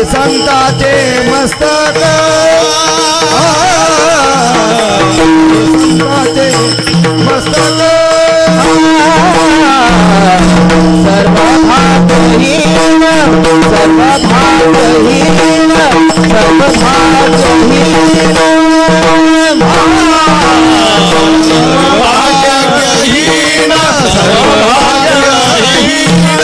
संताचे मस्तक संताचे मस्तक सर्वभाग्यहीन सर्वभाग्यहीन सर्वभाग्यहीन सर्वभाग्यहीन सर्वभाग्यहीन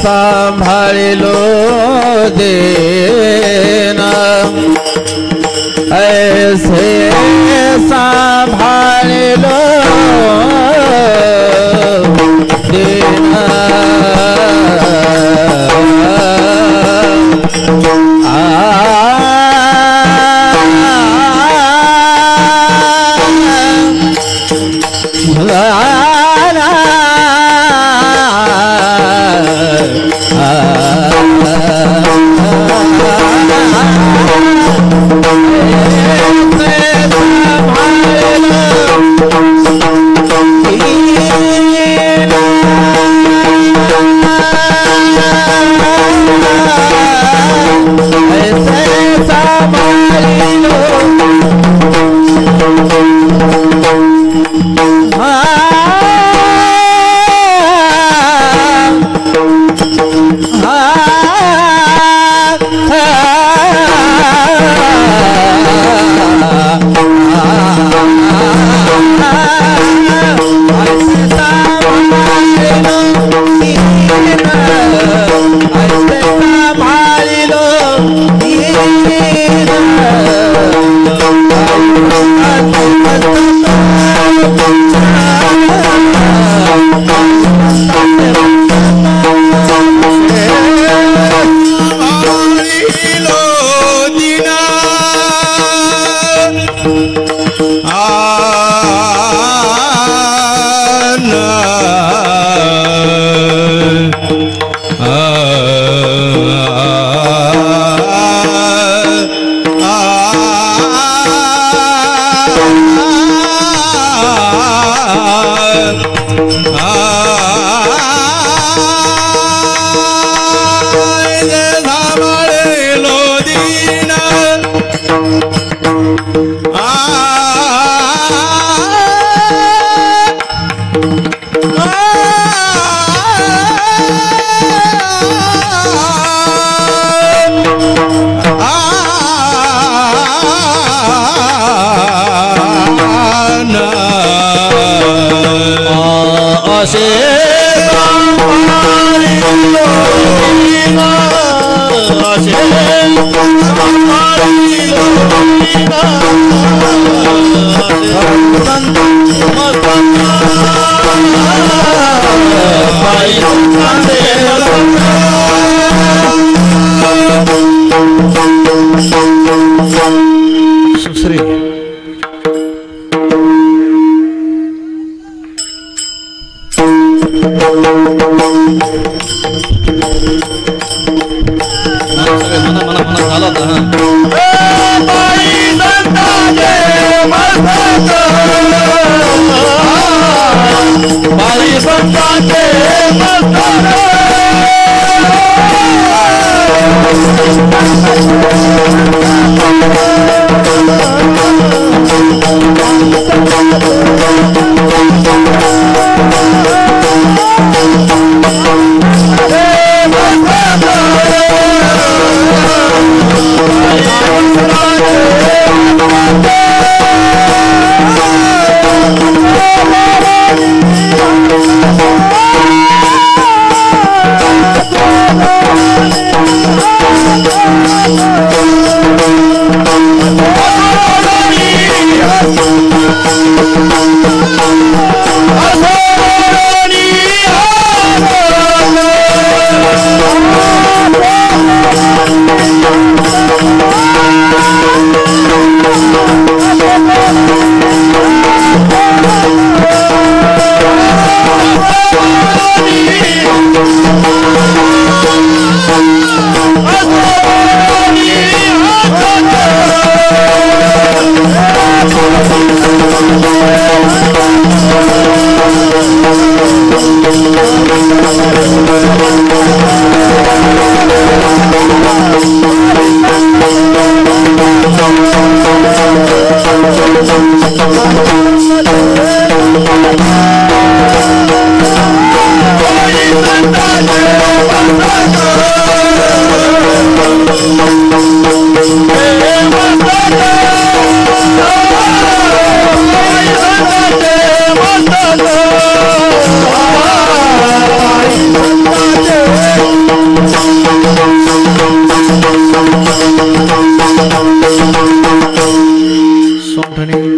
संभाळिलो दीन ऐसे संभाळिलो दीन ऐसे संभाळिलो दीन सुश्री मोठ्याने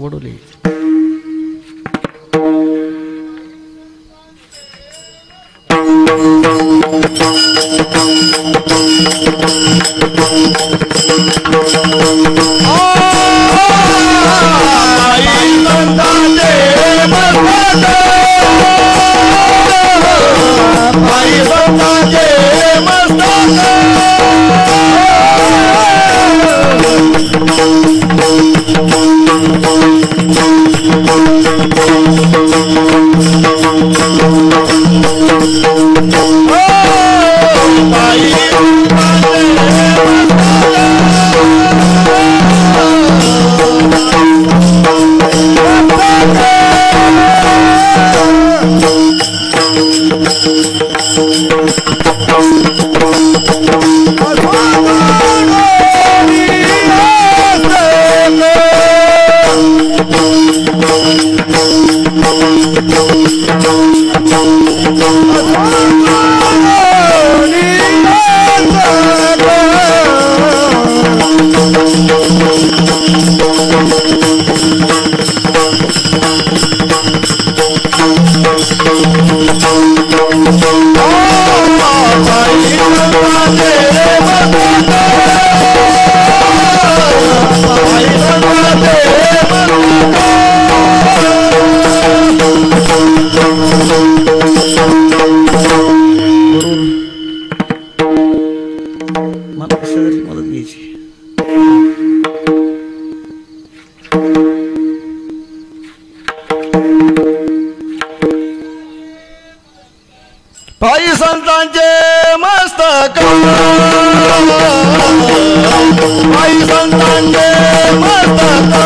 वडोले पायी संतांचे मस्तक पायी संतांचे मस्तक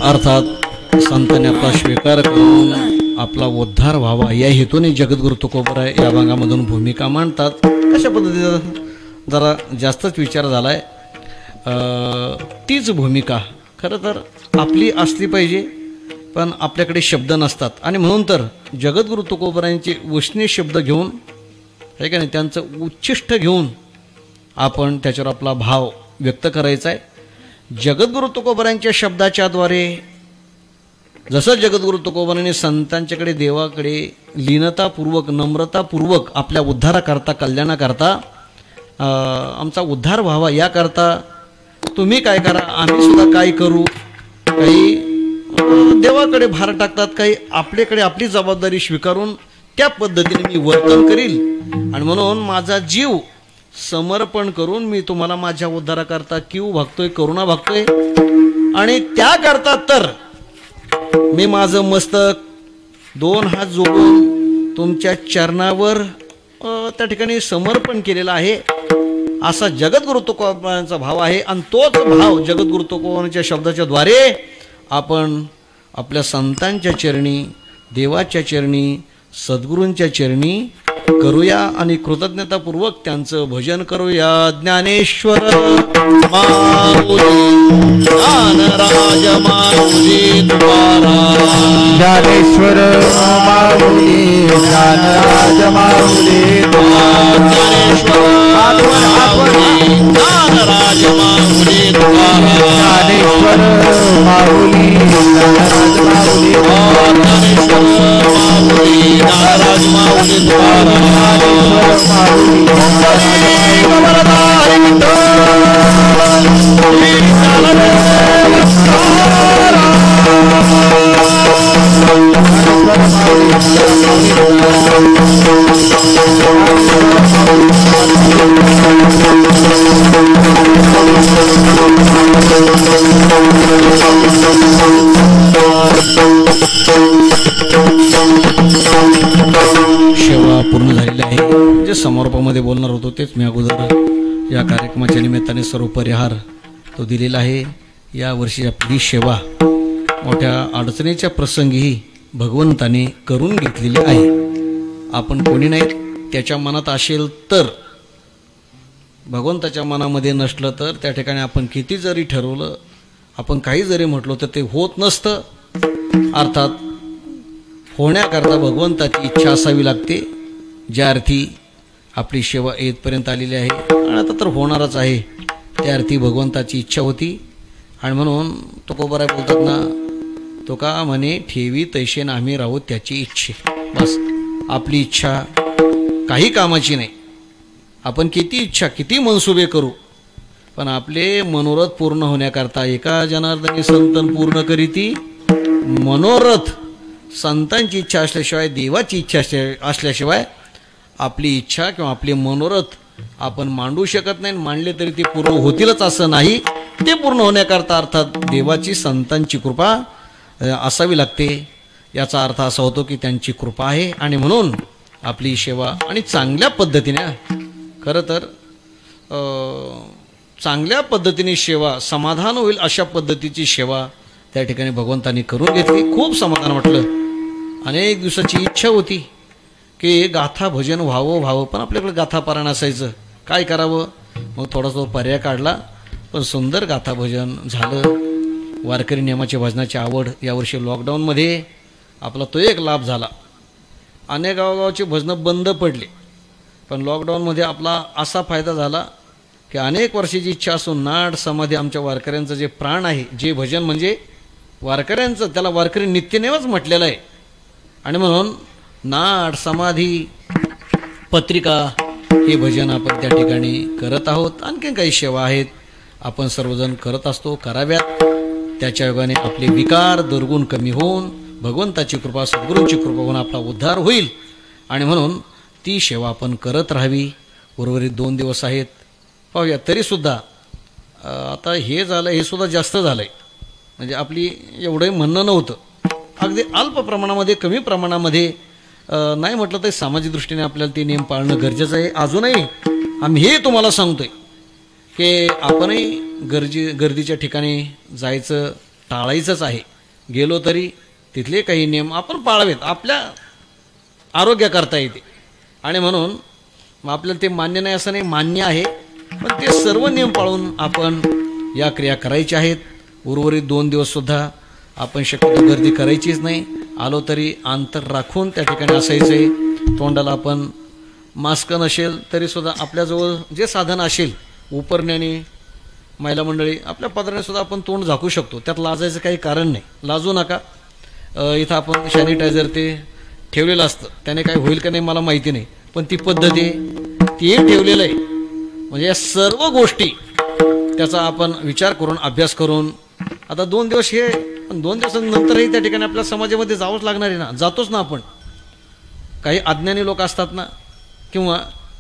अर्थात संतांनी आपला स्वीकार करून आपला उद्धार व्हावा या हेतूने जगद्गुरु तुकोबराय या भागामधून भूमिका मांडतात. कशा पद्धतीचा जरा जास्तच विचार झाला आहे. तीच भूमिका खरं तर आपली असली पाहिजे, पण आपल्याकडे शब्द नसतात आणि म्हणून तर जगद्गुरु तुकोबरायांचे उष्णे शब्द घेऊन आहे का नाही, त्यांचं उच्छिष्ट घेऊन आपण त्याच्यावर आपला भाव व्यक्त करायचा आहे. जगद्गुरु तुकोबरायांच्या शब्दाच्याद्वारे जसं जगद्गुरु तुकोबरांनी संतांच्याकडे देवाकडे लीनतापूर्वक नम्रतापूर्वक आपल्या उद्धाराकरता कल्याणाकरता आमचा उद्धार व्हावा याकरता तुम्ही काय करा, आम्ही सुद्धा काय करू, काही देवाकडे भार टाकतात, काही आपल्याकडे आपली जबाबदारी स्वीकारून त्या पद्धतीने मी वर्तन करील आणि म्हणून माझा जीव समर्पण करून मी तुम्हाला माझ्या उद्धाराकरता कीव भागतोय, करुणा भागतोय आणि त्याकरता तर मी माझं मस्तक दोन हात जोडून तुमच्या चरणावर त्या ठिकाणी समर्पण केलेलं आहे असा जगद्गुरु तुकोबरायांचा भाव आहे. आणि तोच भाव जगद्गुरु तुकोबरायांच्या शब्दाच्या द्वारे आपण आपल्या संतांच्या चरणी, देवाच्या चरणी, सद्गुरूंच्या चरणी करूया आणि कृतज्ञतापूर्वक त्यांचं भजन करूया. ज्ञानेश्वर माऊली ज्ञानराज माऊली तुकाराम. ज्ञानेश्वर माऊली ज्ञानराज माऊली ज्ञानेश्वर माऊली ज्ञानराज माऊली तुकाराम. ज्ञानेश्वर माऊली ज्ञानराज माऊली ज्ञानेश्वर माऊली ज्ञानराज माऊली तुकाराम. सेवा पूर्ण झालेली आहे. जे समारोपामध्ये बोलणार होतो तेच मी अगोदर या कार्यक्रमाच्या निमित्ताने सर्व परिहार तो दिलेला आहे. यावर्षी आपली सेवा मोठ्या अडचणीच्या प्रसंगीही भगवंताने करून घेतलेली आहे. आपण कोणी नाहीत, त्याच्या मनात असेल तर, भगवंताच्या मनामध्ये नसलं तर त्या ठिकाणी आपण किती जरी ठरवलं, आपण काही जरी म्हटलो तर ते होत नसतं. अर्थात होण्याकरता भगवंताची इच्छा असावी लागते. ज्या अर्थी आपली सेवा येथपर्यंत आलेली आहे आणि आता तर होणारच आहे, त्या अर्थी भगवंताची इच्छा होती. आणि म्हणून तो कोबराय बोलतात ना, तो का म्हणे ठेवी तैशेन आम्ही राहू त्याची इच्छे. बस आपली इच्छा काही कामाची नाही. आपण किती इच्छा किती मनसुबे करू, पण आपले मनोरथ पूर्ण होण्याकरता एका जनार्दनी संतन पूर्ण करीती मनोरथ. संतांची इच्छा असल्याशिवाय, देवाची इच्छा असल्याशिवाय आपली इच्छा किंवा आपले मनोरथ आपण मांडू शकत नाही. मांडले तरी ते पूर्ण होतीलच असं नाही. ते पूर्ण होण्याकरता अर्थात देवाची संतांची कृपा असावी लागते. याचा अर्थ असा होतो की त्यांची कृपा आहे आणि म्हणून आपली सेवा आणि चांगल्या पद्धतीने, खरं तर चांगल्या पद्धतीने सेवा, समाधान होईल अशा पद्धतीची सेवा त्या ठिकाणी भगवंतांनी करून घेतली. खूप समाधान वाटलं. अनेक दिवसाची इच्छा होती की गाथा भजन व्हावं, पण आपल्याकडे गाथा पारायण असायचं. काय करावं, मग थोडासा पर्याय काढला. पण सुंदर गाथा भजन झालं. वारकरी नियमाची भजनाची आवड यावर्षी लॉकडाऊनमध्ये आपला तो एक लाभ झाला. अनेक गावगावची भजनं बंद पडली, पण लॉकडाऊनमध्ये आपला असा फायदा झाला की अनेक वर्षाची इच्छा असून नाड समाधी आमच्या वारकऱ्यांचं जे प्राण आहे, जे भजन म्हणजे वारकऱ्यांचं, त्याला वारकरी नित्यनेवच म्हटलेलं आहे. आणि म्हणून नाड समाधी पत्रिका हे भजन आपण त्या ठिकाणी करत आहोत. आणखीन काही सेवा आहेत आपण सर्वजण करत असतो, कराव्यात. त्याच्या योगाने आपले विकार दुर्गुण कमी होऊन भगवंताची कृपा, सद्गुरूंची कृपा होऊन आपला उद्धार होईल. आणि म्हणून ती सेवा आपण करत राहावी. उर्वरित 2 दिवस आहेत, पाहूया. तरीसुद्धा आता हे झालं, हे सुद्धा जास्त झालं आहे. म्हणजे आपली एवढं म्हणणं नव्हतं. अगदी अल्प प्रमाणामध्ये, कमी प्रमाणामध्ये नाही म्हटलं तरी सामाजिक दृष्टीने आपल्याला ते नियम पाळणं गरजेचं आहे. अजूनही आम्ही हे तुम्हाला सांगतोय की आपणही गर्दीच्या ठिकाणी जायचं टाळायचंच आहे. गेलो तरी तिथले काही नियम आपण पाळावेत, आपल्या आरोग्याकरता येते. आणि म्हणून आपल्याला ते मान्य नाही असं नाही, मान्य आहे, पण ते सर्व नियम पाळून आपण या क्रिया करायच्या आहेत. उर्वरित 2 दिवससुद्धा आपण शक्यतो गर्दी करायचीच नाही. आलो तरी अंतर राखून त्या ठिकाणी असायचं आहे. तोंडाला आपण मास्क नसेल तरीसुद्धा आपल्याजवळ जे साधन असेल, उपरण्याने, महिला मंडळी आपल्या पदराने सुद्धा आपण तोंड झाकू शकतो. त्यात लाजायचं काही कारण नाही, लाजू नका. इथं आपण सॅनिटायझर ते ठेवलेलं असतं, त्याने काय होईल का नाही मला माहिती नाही, पण ती पद्धत आहे, ती ठेवलेलं आहे. म्हणजे या सर्व गोष्टी त्याचा आपण विचार करून, अभ्यास करून, आता 2 दिवस हे, पण 2 दिवसानंतरही त्या ठिकाणी आपल्या समाजामध्ये जावंच लागणार आहे ना. जातोच ना आपण. काही अज्ञानी लोक असतात ना, किंवा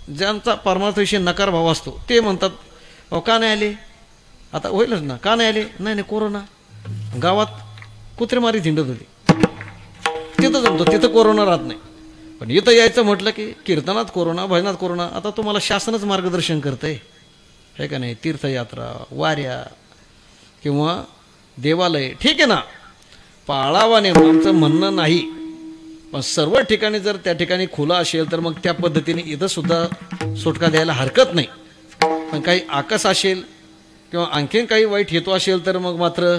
ज्यांचा परमार्थविषयी नकार भाव असतो, ते म्हणतात अहो का नाही आले, आता होईलच ना, का नाही आले, नाही कोरोना. गावात कुत्रेमारी झिंडत होती, तिथं जमतो, तिथं कोरोना राहत नाही. पण इथं यायचं म्हटलं की कीर्तनात कोरोना, भजनात कोरोना. आता तुम्हाला शासनच मार्गदर्शन करतंय, हे का नाही. तीर्थयात्रा, वाऱ्या किंवा देवालय, ठीक आहे ना, पाळावा नेम, आमचं म्हणणं नाही. पण सर्व ठिकाणी जर त्या ठिकाणी खुला असेल तर मग त्या पद्धतीने इथं सुद्धा सुटका द्यायला हरकत नाही. पण काही आकस असेल किंवा आणखीन काही वाईट हेतू असेल तर मग मात्र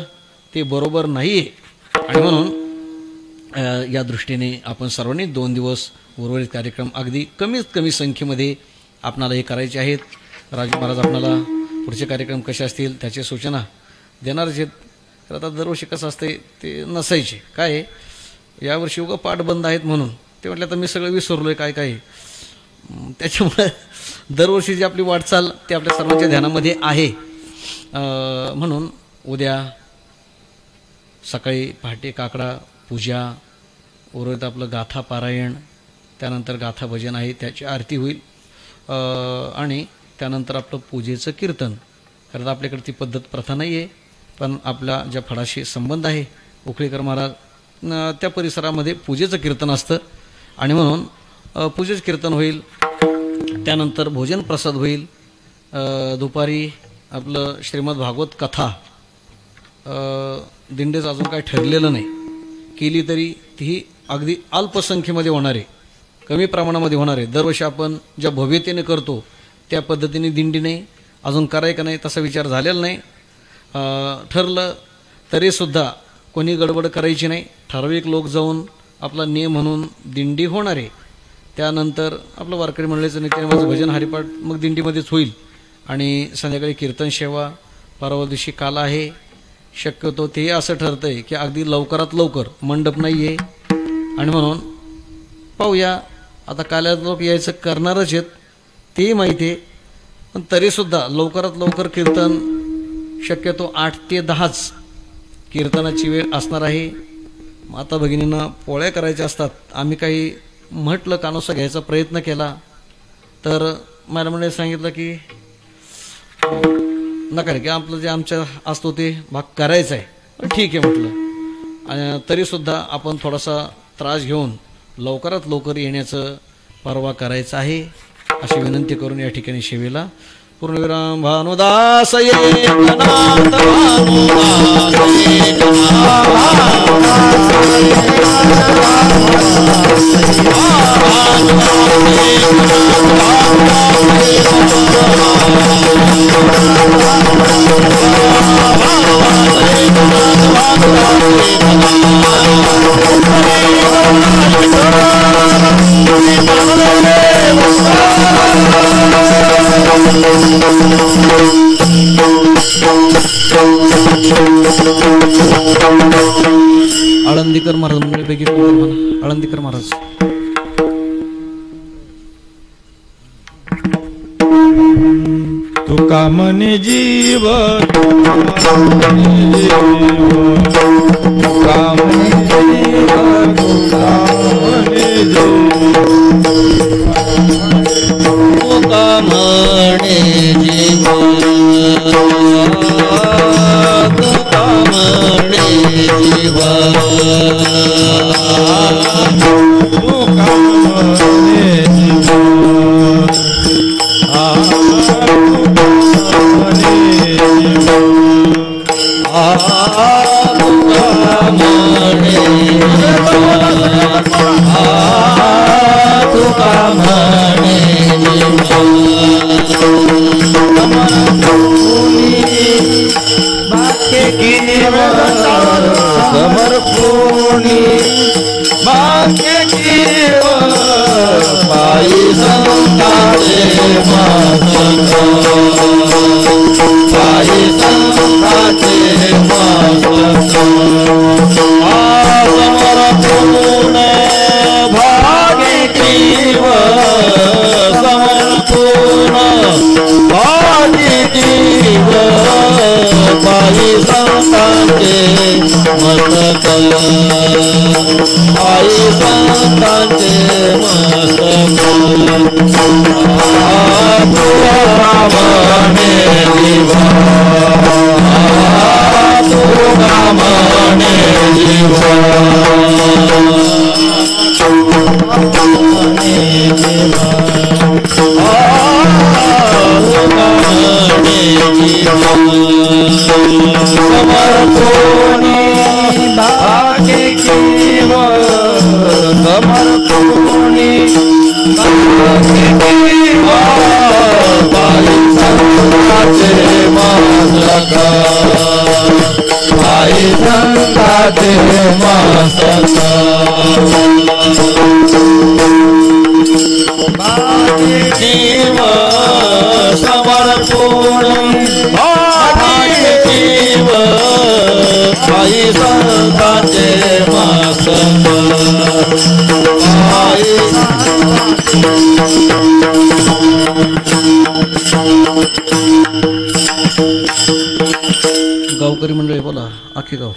ते बरोबर नाही आहे. आणि म्हणून या दृष्टीने आपण सर्वांनी 2 दिवस उर्वरित कार्यक्रम अगदी कमीत कमी संख्येमध्ये आपणाला हे करायचे आहेत. राजू महाराज आपणाला पुढचे कार्यक्रम कसे असतील त्याची सूचना देणारच आहेत. तर आता दरवर्षी कसं असते ते नसायचे काय आहे, यावर्षी उगा पाठ बंद आहेत म्हणून ते म्हटलं तर मी सगळं विसरलो आहे काय काय. त्याच्यामुळे दरवर्षी जी आपली वाटचाल ते आपल्या सर्वांच्या ध्यानामध्ये आहे. म्हणून उद्या सकाळी पहाटे काकडा पूजा, उर्वरित आपलं गाथा पारायण, त्यानंतर गाथा भजन आहे त्याची आरती होईल आणि त्यानंतर आपलं पूजेचं कीर्तन. कारण आपल्याकडे ती पद्धत प्रथा नाही आहे, पण आपल्या ज्या फडाशी संबंध आहे उखळीकर महाराज त्या परिसरामध्ये पूजेचं कीर्तन असतं आणि म्हणून पूजेचं कीर्तन होईल. त्यानंतर भोजन प्रसाद होईल. दुपारी आपलं श्रीमद भागवत कथा दिंडेच अजून काय ठरलेलं नाही, केली तरी तीही अगदी अल्पसंख्येमध्ये होणार आहे, कमी प्रमाणामध्ये होणार आहे. दरवर्षी आपण ज्या भव्यतेने करतो त्या पद्धतीने दिंडीने अजून करायचं का नाही तसा विचार झालेला नाही. ठरलं तरीसुद्धा कोणी गडबड करायची नाही. ठराविक लोक जाऊन आपला नियम म्हणून दिंडी होणार आहे. त्यानंतर आपलं वारकरी मंडळीचं नित्यनेमाचं भजन हरिपाठ मग दिंडीमध्येच होईल आणि संध्याकाळी कीर्तन सेवा. परवा दिवशी काला आहे, शक्यतो ते असं ठरतं आहे की अगदी लवकरात लवकर, मंडप नाही आहे आणि म्हणून पाहूया. आता काल्यात लोक यायचं करणारच आहेत तेही माहिती आहे, पण तरीसुद्धा लवकरात लवकर कीर्तन शक्यतो 8 ते 10च कीर्तनाची वेळ असणार आहे. माता भगिनींना पोळ्या करायच्या असतात. आम्ही काही म्हटलं कानोसा घ्यायचा प्रयत्न केला तर मॅडमने सांगितलं की नका रे, की आपलं जे आमच्या असतो ते भाग करायचा आहे. ठीक आहे म्हटलं. आणि तरीसुद्धा आपण थोडासा त्रास घेऊन लवकरात लवकर येण्याचं परवा करायचं आहे अशी विनंती करून या ठिकाणी सेवेला पूर्णविराम. भानुदास एकनाथ आळंदीकर महाराज मंडळीपैकी आळंदीकर महाराज. तुका मने जीव गावकरी मंडळी बोला, आखी गाव.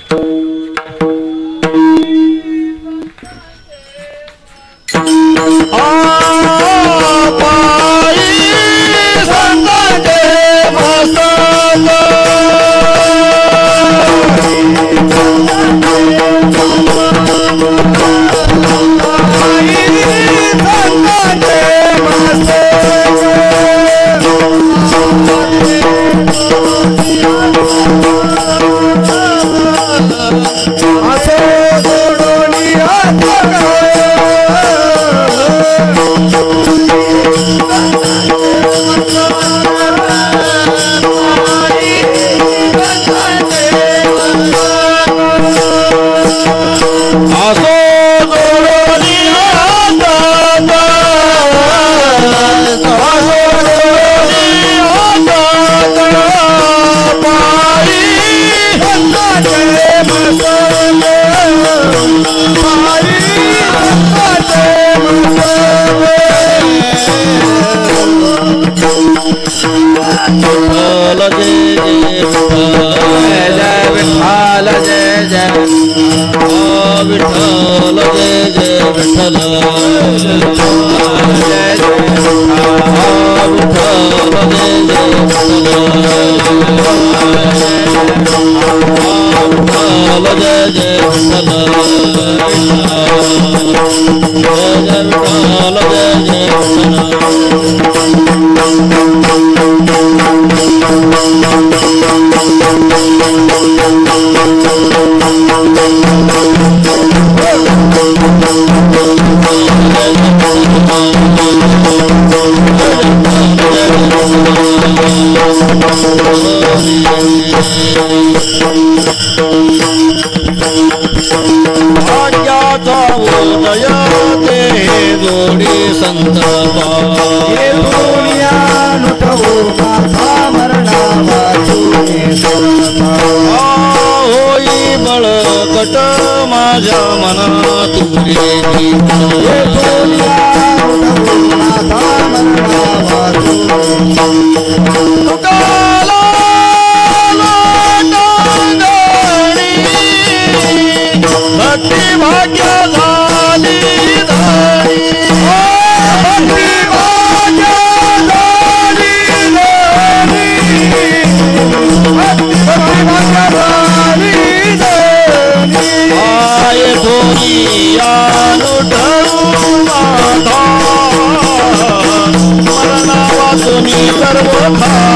सर्व